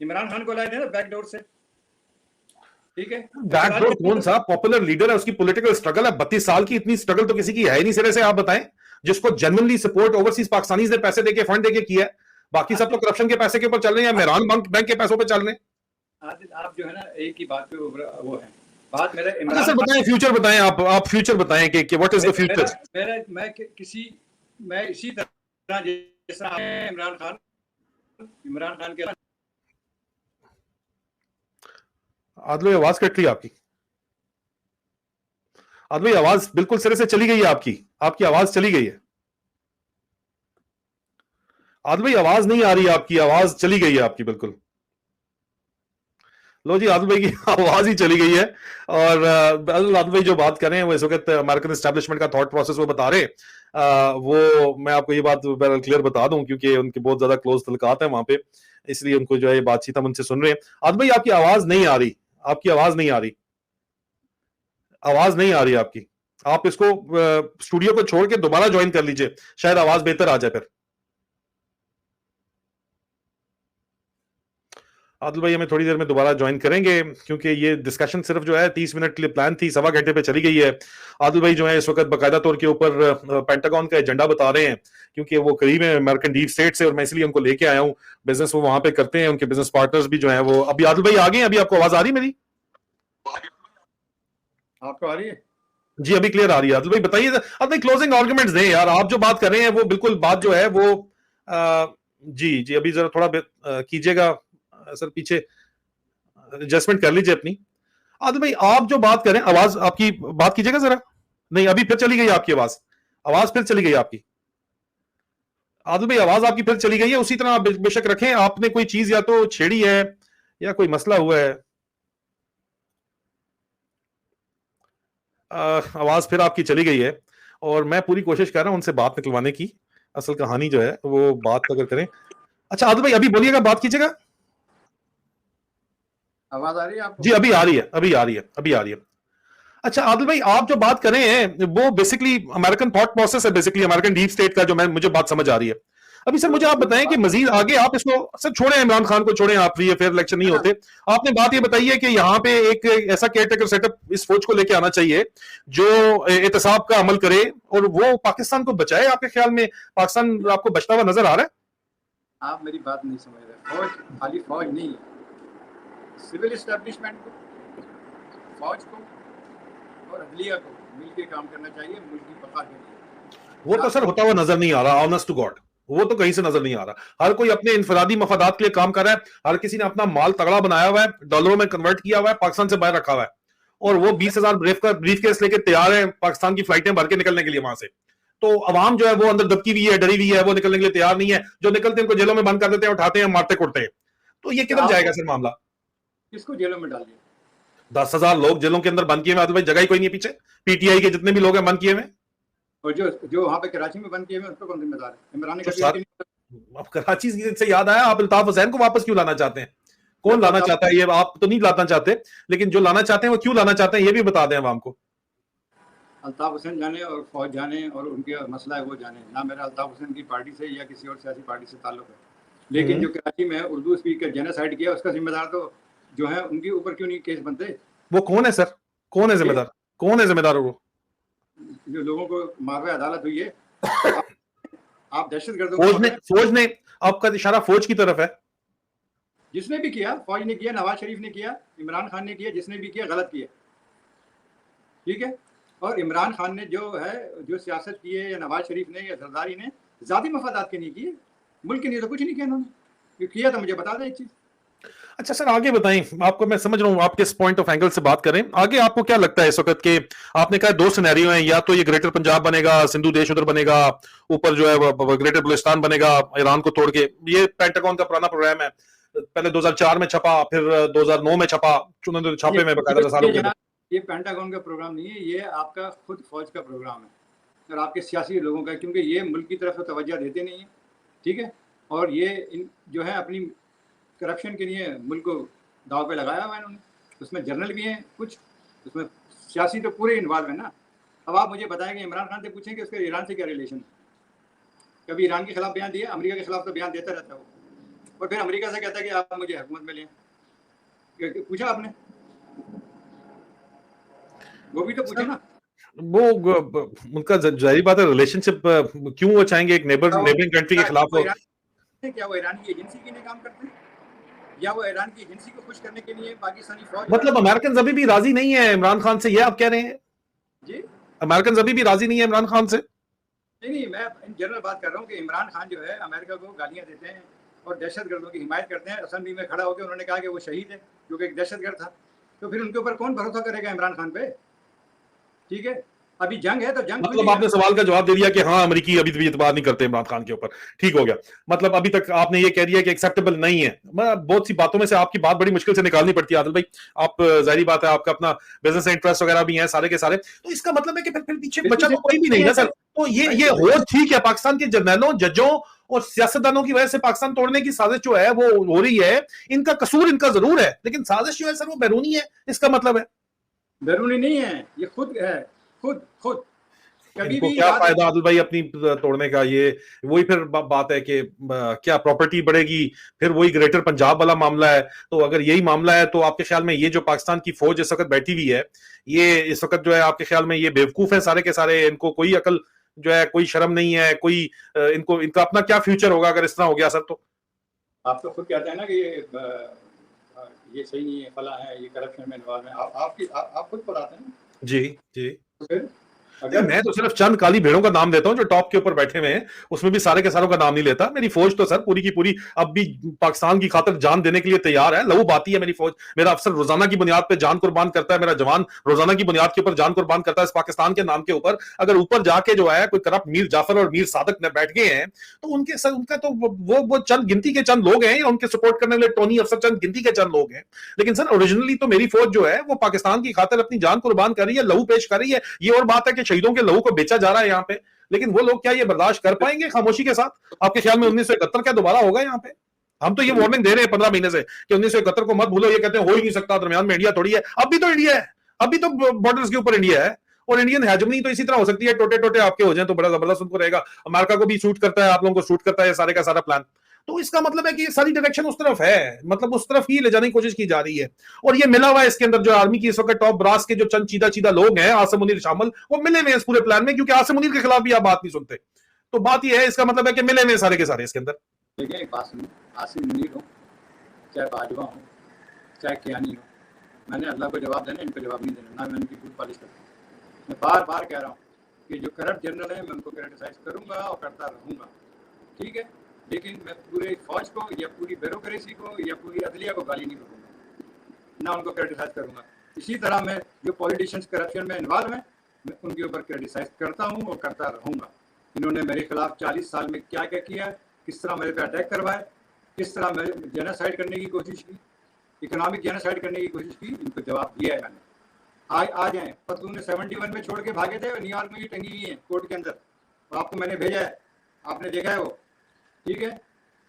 E: इमरान खान को लाए थे ना बैकडोर से, ठीक है,
B: बैकडोर कौन सा पॉपुलर लीडर है, उसकी पॉलिटिकल स्ट्रगल है 32 साल की, इतनी स्ट्रगल तो किसी की है ही नहीं सिरे से। आप बताएं, जिसको जेन्युइनली सपोर्ट ओवरसीज पाकिस्तानीज ने पैसे देके फंड देके किया है, बाकी सब तो करप्शन के पैसे के ऊपर चल रहे हैं या मेहरान बैंक के पैसों पे चल रहे हैं।
E: आदिल, आप जो है ना एक ही बात पे वो है बात। मेरा
B: अच्छा
E: इमरान
B: सर बताएं, फ्यूचर बताएं, आप फ्यूचर बताएं कि व्हाट इज द फ्यूचर।
E: मैं इसी तरह जैसा इमरान खान के
B: आदलो आवाज कट रही है आपकी, आदलो आवाज बिल्कुल सिरे से चली गई है, आपकी आवाज चली गई है। आदलो आवाज नहीं आ रही है आपकी, आवाज चली गई है आपकी बिल्कुल। लो जी, आदिल भाई की आवाज ही चली गई है। और आदिल भाई जो बात कर रहे हैं वो इस वक्त अमेरिकन एस्टेब्लिशमेंट का थॉट प्रोसेस वो बता रहे, वो मैं आपको ये बात क्लियर बता दूं क्योंकि उनके बहुत ज्यादा क्लोज तलकात है वहां पे, इसलिए उनको जो है ये बातचीत हम उनसे सुन रहे हैं। आदिल भाई आपकी आवाज नहीं आ रही, आपकी आवाज नहीं आ रही, आवाज नहीं आ रही आपकी। आप इसको स्टूडियो को छोड़ के दोबारा ज्वाइन कर लीजिए, शायद आवाज बेहतर आ जाए फिर। आदिल भाई हमें थोड़ी देर में दोबारा ज्वाइन करेंगे क्योंकि ये डिस्कशन सिर्फ जो है 30 मिनट के लिए प्लान थी, सवा घंटे पे चली गई है। आदिल भाई जो है इस वक्त बाकायदा तौर के ऊपर पेंटागन का एजेंडा बता रहे हैं क्योंकि वो करीब है अमेरिकन डीप स्टेट से, और मैं इसलिए उनको लेके आया हूँ। बिजनेस वो वहां पे करते हैं, उनके बिजनेस पार्टनर्स भी जो है वो। अभी आदिल भाई आ गए, अभी आपको आवाज आ रही है मेरी?
E: आपको आ रही है?
B: जी अभी क्लियर आ रही है। आदिल भाई बताइए, अपने क्लोजिंग आर्गुमेंट्स दें यार, आप जो बात कर रहे हैं वो बिल्कुल बात जो है वो जी अभी जरा थोड़ा कीजिएगा सर, पीछे एडजस्टमेंट कर लीजिए अपनी। आदिल भाई आप जो बात करें, आवाज आपकी बात कीजिएगा जरा। नहीं अभी फिर चली गई आपकी आवाज, आवाज फिर चली गई आपकी। आदिल भाई आवाज आपकी फिर चली गई है, उसी तरह आप बेशक रखें। आपने कोई चीज या तो छेड़ी है या कोई मसला हुआ है। आवाज फिर आपकी चली गई है और मैं पूरी कोशिश कर रहा हूं उनसे बात निकलवाने की। असल कहानी जो है वो बात अगर करें। अच्छा आदिल भाई अभी बोलिएगा, बात कीजिएगा।
E: आवाज आ रही है आपको?
B: जी अभी आ रही है, अभी आ रही है, अभी आ रही है। अच्छा आदिल भाई आप जो बात कर रहे हैं वो बेसिकली अमेरिकन थॉट प्रोसेस है, बेसिकली अमेरिकन डीप स्टेट का, जो मुझे बात समझ आ रही है। अभी सर मुझे आप बताएं कि मजीद आगे आप इसको सर छोड़े, इमरान खान को छोड़े, आप फ्री फेयर इलेक्शन नहीं होते। आपने बात ये बताई है कि यहाँ पे एक ऐसा केयरटेकर सेटअप इस फौज को लेके आना चाहिए जो एहतसाब का अमल करे और वो पाकिस्तान को बचाए। आपके ख्याल में पाकिस्तान आपको बचता हुआ नजर आ रहा है?
E: आप मेरी बात नहीं समझ रहे। फौज खाली फौज नहीं है, सिविल एस्टेब्लिशमेंट को, फौज को और अदलिया को मिलकर काम करना चाहिए मुल्क की बका के लिए।
B: वो तो सर होता हुआ नजर नहीं आ रहा, ऑनेस्ट टू गॉड, वो तो कहीं से नजर नहीं आ रहा। हर कोई अपने इनफरादी मफादात के लिए काम कर रहा है, हर किसी ने अपना माल तगड़ा बनाया हुआ है, डॉलरों में कन्वर्ट किया हुआ है, पाकिस्तान से बाहर रखा हुआ है, और वो 20,000 ब्रीफ केस लेके तैयार है पाकिस्तान की फ्लाइटें भर के निकलने के लिए वहां से। तो अवाम जो है वो अंदर दबकी हुई है, डरी हुई है, वो निकलने के लिए तैयार नहीं है। जो निकलते हैं उनको जेलों में बंद कर देते हैं, उठाते हैं, मारते कुटते हैं। तो ये किधर जाएगा सर मामला?
E: किसको जेलों में डाल दिया?
B: 10,000 लोग जेलों के अंदर बंद किए हुए, भाई जगह ही कोई नहीं पीछे। पीटीआई के जितने भी लोग हैं बंद किए हुए,
E: और जो वहां पे कराची में बंद किए हुए, उसको कौन जिम्मेदार है? इमरान ने
B: तो
E: कभी
B: अब कराची से याद आया, आप अल्ताफ हुसैन को वापस क्यों लाना चाहते हैं? कौन लाना चाहता है? ये आप तो नहीं लाना चाहते, लेकिन जो लाना चाहते हैं वो क्यों लाना चाहते हैं ये भी बता दें आवाम को।
E: अल्ताफ हुसैन जाने और फौज जाने और उनके मसला है वो जाने। ना मेरा अल्ताफ हुसैन की पार्टी से या किसी और सियासी पार्टी से ताल्लुक है, लेकिन जो कराची में उर्दू स्पीकर जेनोसाइड किया उसका जिम्मेदार तो जो है उनके ऊपर क्यों नहीं केस बनते?
B: वो कौन है सर? कौन है जिम्मेदार? कौन है जिम्मेदार? वो
E: जो लोगों को मारवे अदालत हुई है। आप दहशतगर्दों
B: फौज ने आपका इशारा फौज की तरफ है।
E: जिसने भी किया, फौज ने किया, नवाज शरीफ ने किया, इमरान खान ने किया, जिसने भी किया गलत किया, ठीक है। और इमरान खान ने जो सियासत की है या नवाज शरीफ ने या जरदारी ने ज़ाती मफादात के नहीं किए, मुल्क के लिए तो कुछ नहीं किया उन्होंने। किया तो मुझे बता दें एक चीज़।
B: अच्छा सर आगे बताएं, आपको मैं समझ रहा हूं आप किस पॉइंट ऑफ एंगल से बात करें। आगे आपको क्या लगता है इस वक्त के, आपने कहा 2 सिनेरियो हैं, या तो ये ग्रेटर पंजाब बनेगा, सिंधु देश उधर बनेगा, ऊपर जो है ग्रेटर बलूचिस्तान बनेगा ईरान को तोड़ के। ये पेंटागन का पुराना प्रोग्राम है, पहले 2004 में छपा, फिर 2009 में छपा, छापे में बकायदा रसालों के।
E: ये पेंटागन का प्रोग्राम नहीं है, ये आपका खुद फौज का प्रोग्राम है और आपके सियासी लोगों का, क्योंकि ये मुल्क की तरफ से तवज्जो देते नहीं है, ठीक है। और ये जो है अपनी करप्शन के लिए मुल्क को दाव पे लगाया हुआ है इन्होंने।
F: उसमें जनरल भी हैं कुछ, उसमें सियासी तो पूरे इन्वॉल्व है ना। अब आप मुझे बताएं कि इमरान खान से पूछें कि उसके ईरान से क्या रिलेशन है। कभी ईरान के खिलाफ बयान दिया? अमेरिका के खिलाफ तो बयान देता रहता है वो, और फिर अमेरिका से कहता है कि आप मुझे हुकूमत में लें। पूछा आपने? वो भी तो पूछा ना।
B: वो उनका जाहिर बात है रिलेशनशिप, क्यों वो चाहेंगे एक नेबरिंग कंट्री के खिलाफ हो?
F: क्या वो ईरान की एजेंसी के लिए काम करते हैं, या वो ईरान की एजेंसी को खुश करने के लिए पाकिस्तानी फौज?
B: मतलब अमेरिकन अभी भी राजी नहीं है इमरान खान से, ये आप कह रहे हैं?
F: जी,
B: अमेरिकन अभी भी राजी नहीं है इमरान खान से?
F: नहीं, मैं इन जनरल बात कर रहा हूँ कि इमरान खान जो है अमेरिका को गालियां देते हैं और दहशतगर्दों की हिमायत करते हैं। असेंबली में खड़ा होकर उन्होंने कहा कि वो शहीद है क्योंकि एक दहशतगर्द था। तो फिर उनके ऊपर कौन भरोसा करेगा इमरान खान पे? ठीक है, अभी जंग है तो जंग,
B: मतलब आपने सवाल का जवाब दे दिया कि हाँ अमेरिकी अभी भी इतबार नहीं करते इमरान खान के ऊपर, ठीक हो गया। मतलब अभी तक आपने ये कह दिया कि एक्सेप्टेबल नहीं है। बहुत सी बातों में से आपकी बात बड़ी मुश्किल से निकालनी पड़ती है आदिल भाई। आप जाहिर बात है आपका अपना बिजनेस इंटरेस्ट वगैरह भी है सारे के सारे, तो इसका मतलब है कि फिर पीछे बचा तो कोई भी नहीं है सर। तो ये हो ठीक है, पाकिस्तान के जर्नलों, जजों और सियासतदानों की वजह से पाकिस्तान तोड़ने की साजिश जो है वो हो रही है। इनका कसूर इनका जरूर है, लेकिन साजिश जो है सर वो बैरूनी है, इसका मतलब है।
F: बैरूनी नहीं है, ये खुद है, खुद कभी भी
B: क्या फायदा आदिल भाई अपनी तोड़ने का? ये वही फिर बात है कि क्या प्रॉपर्टी बढ़ेगी, फिर वही ग्रेटर पंजाब वाला मामला है। तो अगर यही मामला है तो आपके ख्याल में ये जो पाकिस्तान की फौज इस वक्त बैठी हुई है, ये इस वक्त जो है आपके ख्याल में ये बेवकूफ है सारे के सारे? इनको कोई अकल जो है, कोई शर्म नहीं है, कोई इनको इनका अपना क्या फ्यूचर होगा अगर इस तरह हो गया सर? तो
F: आप तो खुद कहते हैं ना कि ये सही नहीं है, फला है, ये करप्शन में इन्वॉल्व है। आप खुद बताते हैं।
B: जी जी,
F: तो फिर
B: अगर मैं तो सिर्फ चंद काली भेड़ों का नाम देता हूं जो टॉप के ऊपर बैठे हुए हैं, उसमें भी सारे के सारों का नाम नहीं लेता। मेरी फौज तो सर पूरी की पूरी अब भी पाकिस्तान की खातिर जान देने के लिए तैयार है, लहू बहाती है मेरी फौज। मेरा अफसर रोजाना की बुनियाद पे जान कुर्बान करता है, मेरा जवान रोजाना की बुनियाद के ऊपर जान कुर्बान करता है इस पाकिस्तान के नाम के ऊपर। अगर ऊपर जाके जो है कोई करप्ट मीर जाफर और मीर सादक ने बैठ गए हैं तो उनके सर उनका तो वो चंद गिनती के चंद लोग हैं, या उनके सपोर्ट करने वाले टोनी अफसर चंद गिनती के चंद लोग हैं। लेकिन सर ओरिजिनली तो मेरी फौज जो है वो पाकिस्तान की खातिर अपनी जान कुर्बान कर रही है, लहू पेश कर रही है। ये और बात है कि शहीदों के लहू को बेचा जा रहा है यहाँ पे, लेकिन वो लोग क्या ये बर्दाश्त कर पाएंगे खामोशी के साथ? आपके ख्याल में 1971 क्या दोबारा होगा यहाँ पे? हम तो ये वार्निंग दे रहे हैं 15 महीने से कि 1971 को मत भूलो। ये कहते हैं हो ही नहीं सकता, दरमियान में इंडिया थोड़ी है। अभी तो इंडिया है, अभी तो बॉर्डर्स के ऊपर इंडिया है। और इंडियन हेजेमनी तो इसी तरह हो सकती है, टोटे टोटे आपके हो जाए तो बड़ा जबरदस्त उनको रहेगा। अमेरिका को भी सूट करता है, आप लोगों को सूट करता है सारे का सारा प्लान। तो इसका मतलब है कि ये सारी डायरेक्शन उस तरफ है, मतलब उस तरफ ही ले जाने की कोशिश की जा रही है। और ये मिला हुआ है इसके अंदर जो आर्मी की इस वक्त टॉप ब्रास के जो चंद चीदा चीदा लोग हैं, आसिम मुनीर शामिल, वो मिले हुए इस पूरे प्लान में, क्योंकि आसिम मुनीर के खिलाफ भी आप बात नहीं सुनते। तो बात ये है, इसका मतलब है कि मिले हुए सारे के सारे इसके अंदर।
F: देखिए एक बात सुनिए, आसिम मुनीर हो चाहे बाजवा हो चाहे कियानी हो, मैंने अल्लाह को जवाब देना, इनको जवाब नहीं देना, ना मैं उनकी फुल पॉलिश करता। मैं बार बार कह रहा हूँ कि जो करप्ट जनरल है मैं उनको क्रिटिसाइज करूंगा और करता रहूंगा, ठीक है, लेकिन मैं पूरे फौज को या पूरी ब्यूरोक्रेसी को या पूरी अदलिया को गाली नहीं करूंगा, ना उनको क्रिटिसाइज करूंगा। इसी तरह मैं जो पॉलिटिशियंस करप्शन में इन्वॉल्व हैं मैं उनके ऊपर क्रिटिसाइज करता हूं और करता रहूंगा। इन्होंने मेरे खिलाफ 40 साल में क्या क्या किया, किस तरह मेरे पे अटैक करवाए, किस तरह मेरे जेनोसाइड करने की कोशिश की, इकोनॉमिक जेनोसाइड करने की कोशिश की, इनको जवाब दिया है मैंने। आ जाएं, पतलू ने 71 में छोड़ के भागे थे, न्यूयॉर्क में ही टंगी हुई है कोर्ट के अंदर, तो आपको मैंने भेजा है, आपने देखा है वो, ठीक है।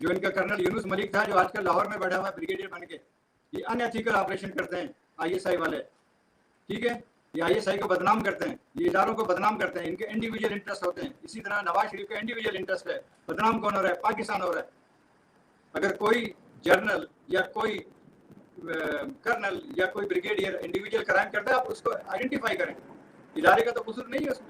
F: जो इनका कर्नल यूनुस मलिक था जो आजकल लाहौर में बैठा हुआ है ब्रिगेडियर बन के, ये अनएथिकल ऑपरेशन करते हैं आईएसआई वाले, ठीक है, ये आईएसआई को बदनाम करते हैं, ये इदारों को बदनाम करते हैं, इनके इंडिविजुअल इंटरेस्ट होते हैं। इसी तरह नवाज शरीफ का इंडिविजुअल इंटरेस्ट है, बदनाम कौन हो रहा है? पाकिस्तान हो रहा है। अगर कोई जर्नल या कोई कर्नल या कोई ब्रिगेडियर इंडिविजुअल क्राइम करता है आप उसको आइडेंटिफाई करें, इदारे का तो कसूर नहीं है उसमें।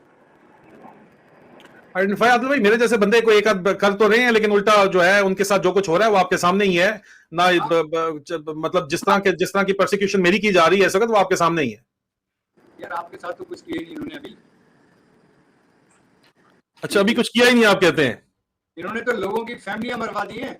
B: आइडेंटिफाई आदिल भाई, मेरे जैसे बंदे को एक आध कर तो रहे हैं, लेकिन उल्टा जो है उनके साथ जो कुछ हो रहा है वो आपके सामने ही है ना। मतलब जिस तरह की प्रोसिक्यूशन मेरी की जा रही है इस वक्त वो आपके सामने ही है।
F: यार आपके साथ तो कुछ किया ही नहीं इन्होंने अभी।
B: अच्छा, अभी कुछ किया ही नहीं आप कहते हैं?
F: इन्होंने तो लोगों की फैमिलियां मरवा दी हैं।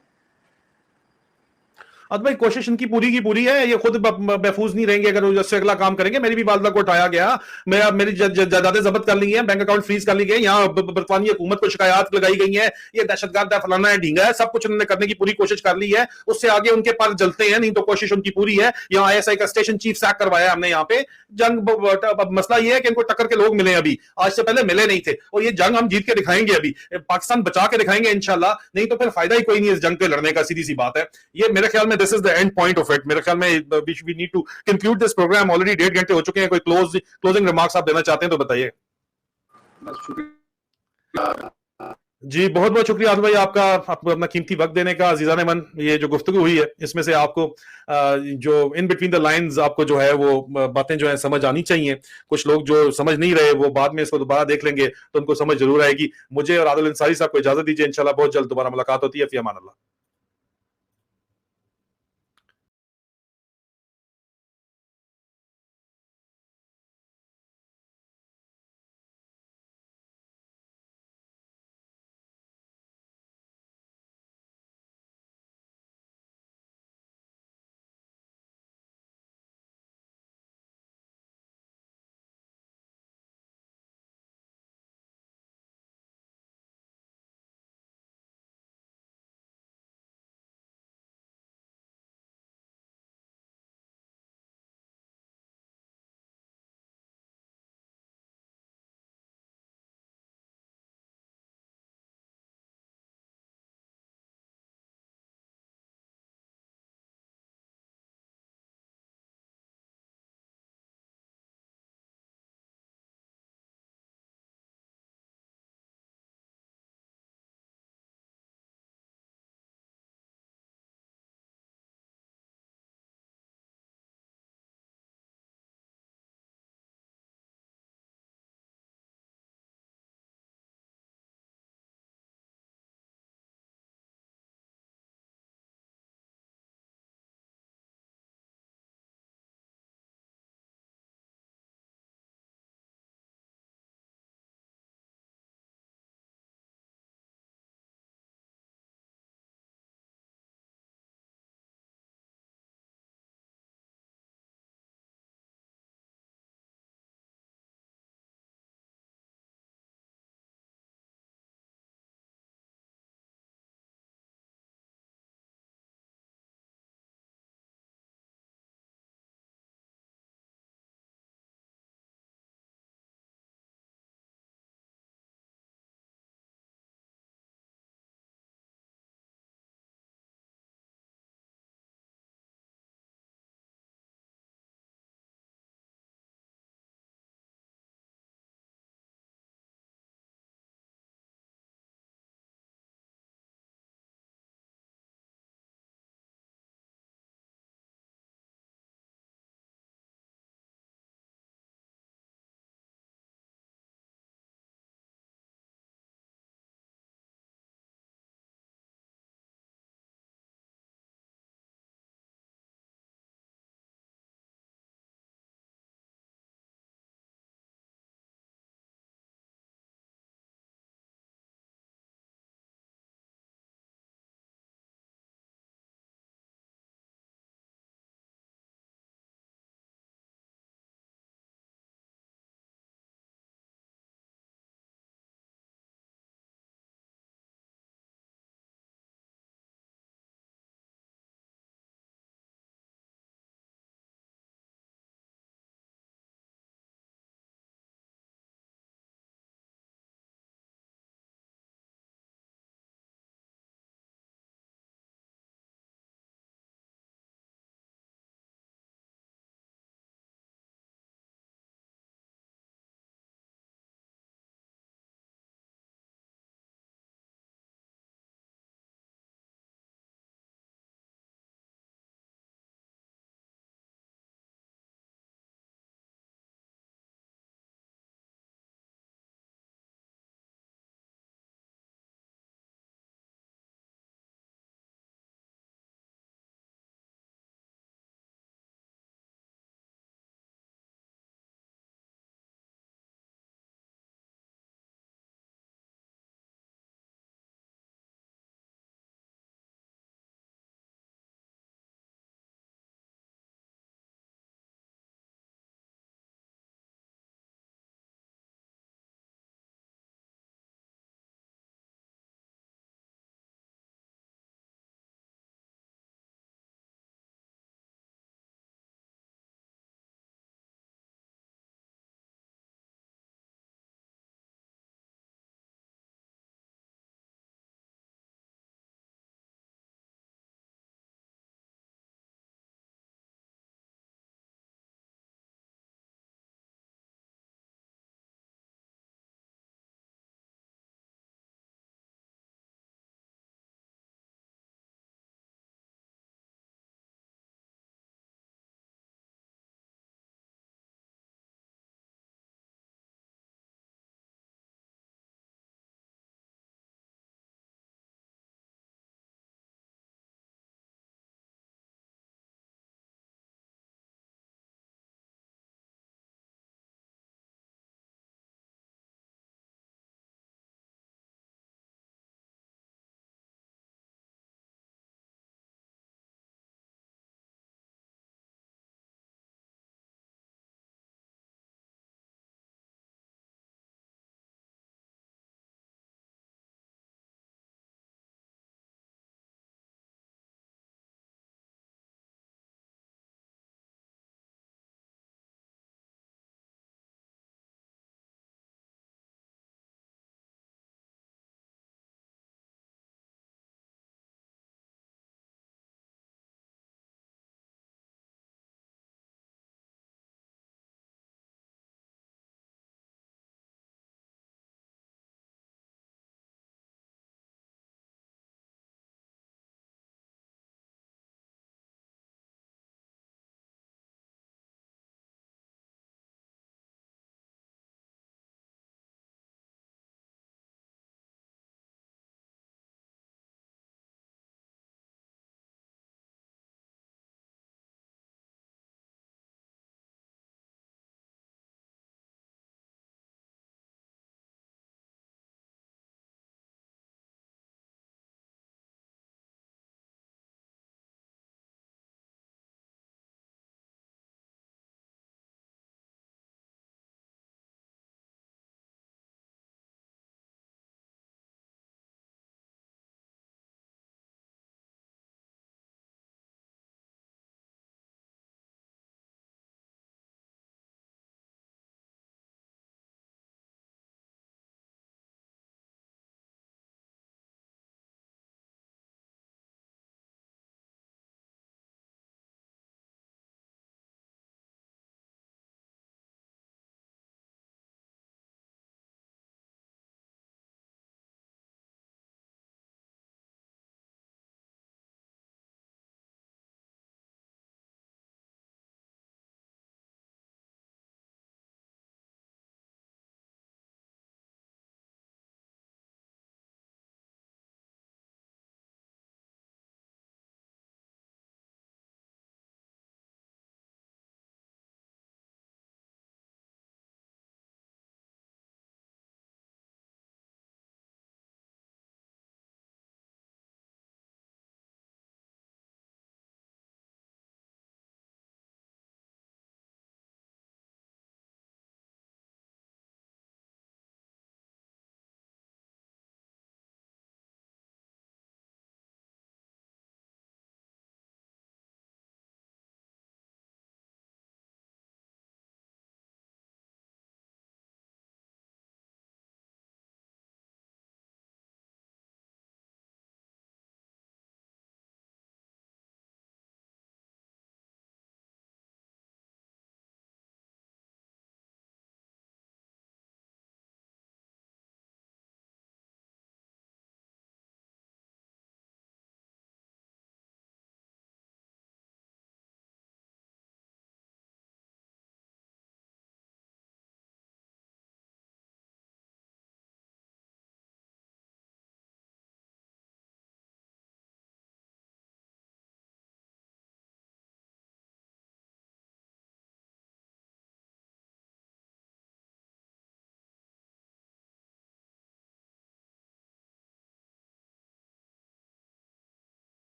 B: अब भाई कोशिश इनकी पूरी की पूरी है, ये खुद महफूज नहीं रहेंगे अगर उससे अगला काम करेंगे। मेरी भी वालदा को उठाया गया, मेरी जायदादें जब्त कर ली हैं, बैंक अकाउंट फ्रीज कर ली गए, यहाँ बरतानी हुकूमत को शिकायत लगाई गई है, ये दहशतगर्द है, फलाना है, ढींगा है, सब कुछ उन्होंने करने की पूरी कोशिश कर ली है। उससे आगे उनके पर जलते हैं नहीं, तो कोशिश उनकी पूरी है। यहाँ आईएसआई का स्टेशन चीफ सैक करवाया हमने यहाँ पे। जंग मसला ये है कि इनको टक्कर के लोग मिले अभी, आज से पहले मिले नहीं थे, और ये जंग हम जीत के दिखाएंगे, अभी पाकिस्तान बचा के दिखाएंगे इंशाल्लाह, नहीं तो फिर फायदा ही कोई नहीं इस जंग पे लड़ने का, सीधी सी बात है। ये मेरे ख्याल में this is the end point of it. मेरे ख्याल में we need to conclude this programme. Already 1.5 घंटे हो चुके हैं। कोई क्लोजिंग रिमार्क्स आप देना चाहते हैं तो बताइए।
F: बस शुक्रिया।
B: जी बहुत बहुत शुक्रिया आदिल भाई आपका, आपको अपना कीमती वक्त देने का। अजीजान मन, ये जो गुफ्तगू हुई है इसमें से आपको जो इन बिटवीन द लाइंस आपको जो है वो बातें जो है समझ आनी चाहिए। कुछ लोग जो समझ नहीं रहे वो बाद में इसको दोबारा देख लेंगे तो उनको समझ जरूर आएगी। मुझे और आदिल अंसारी साहब को इजाजत दीजिए। इंशाल्लाह बहुत जल्द दोबारा मुलाकात होती है। फी अमान अल्लाह।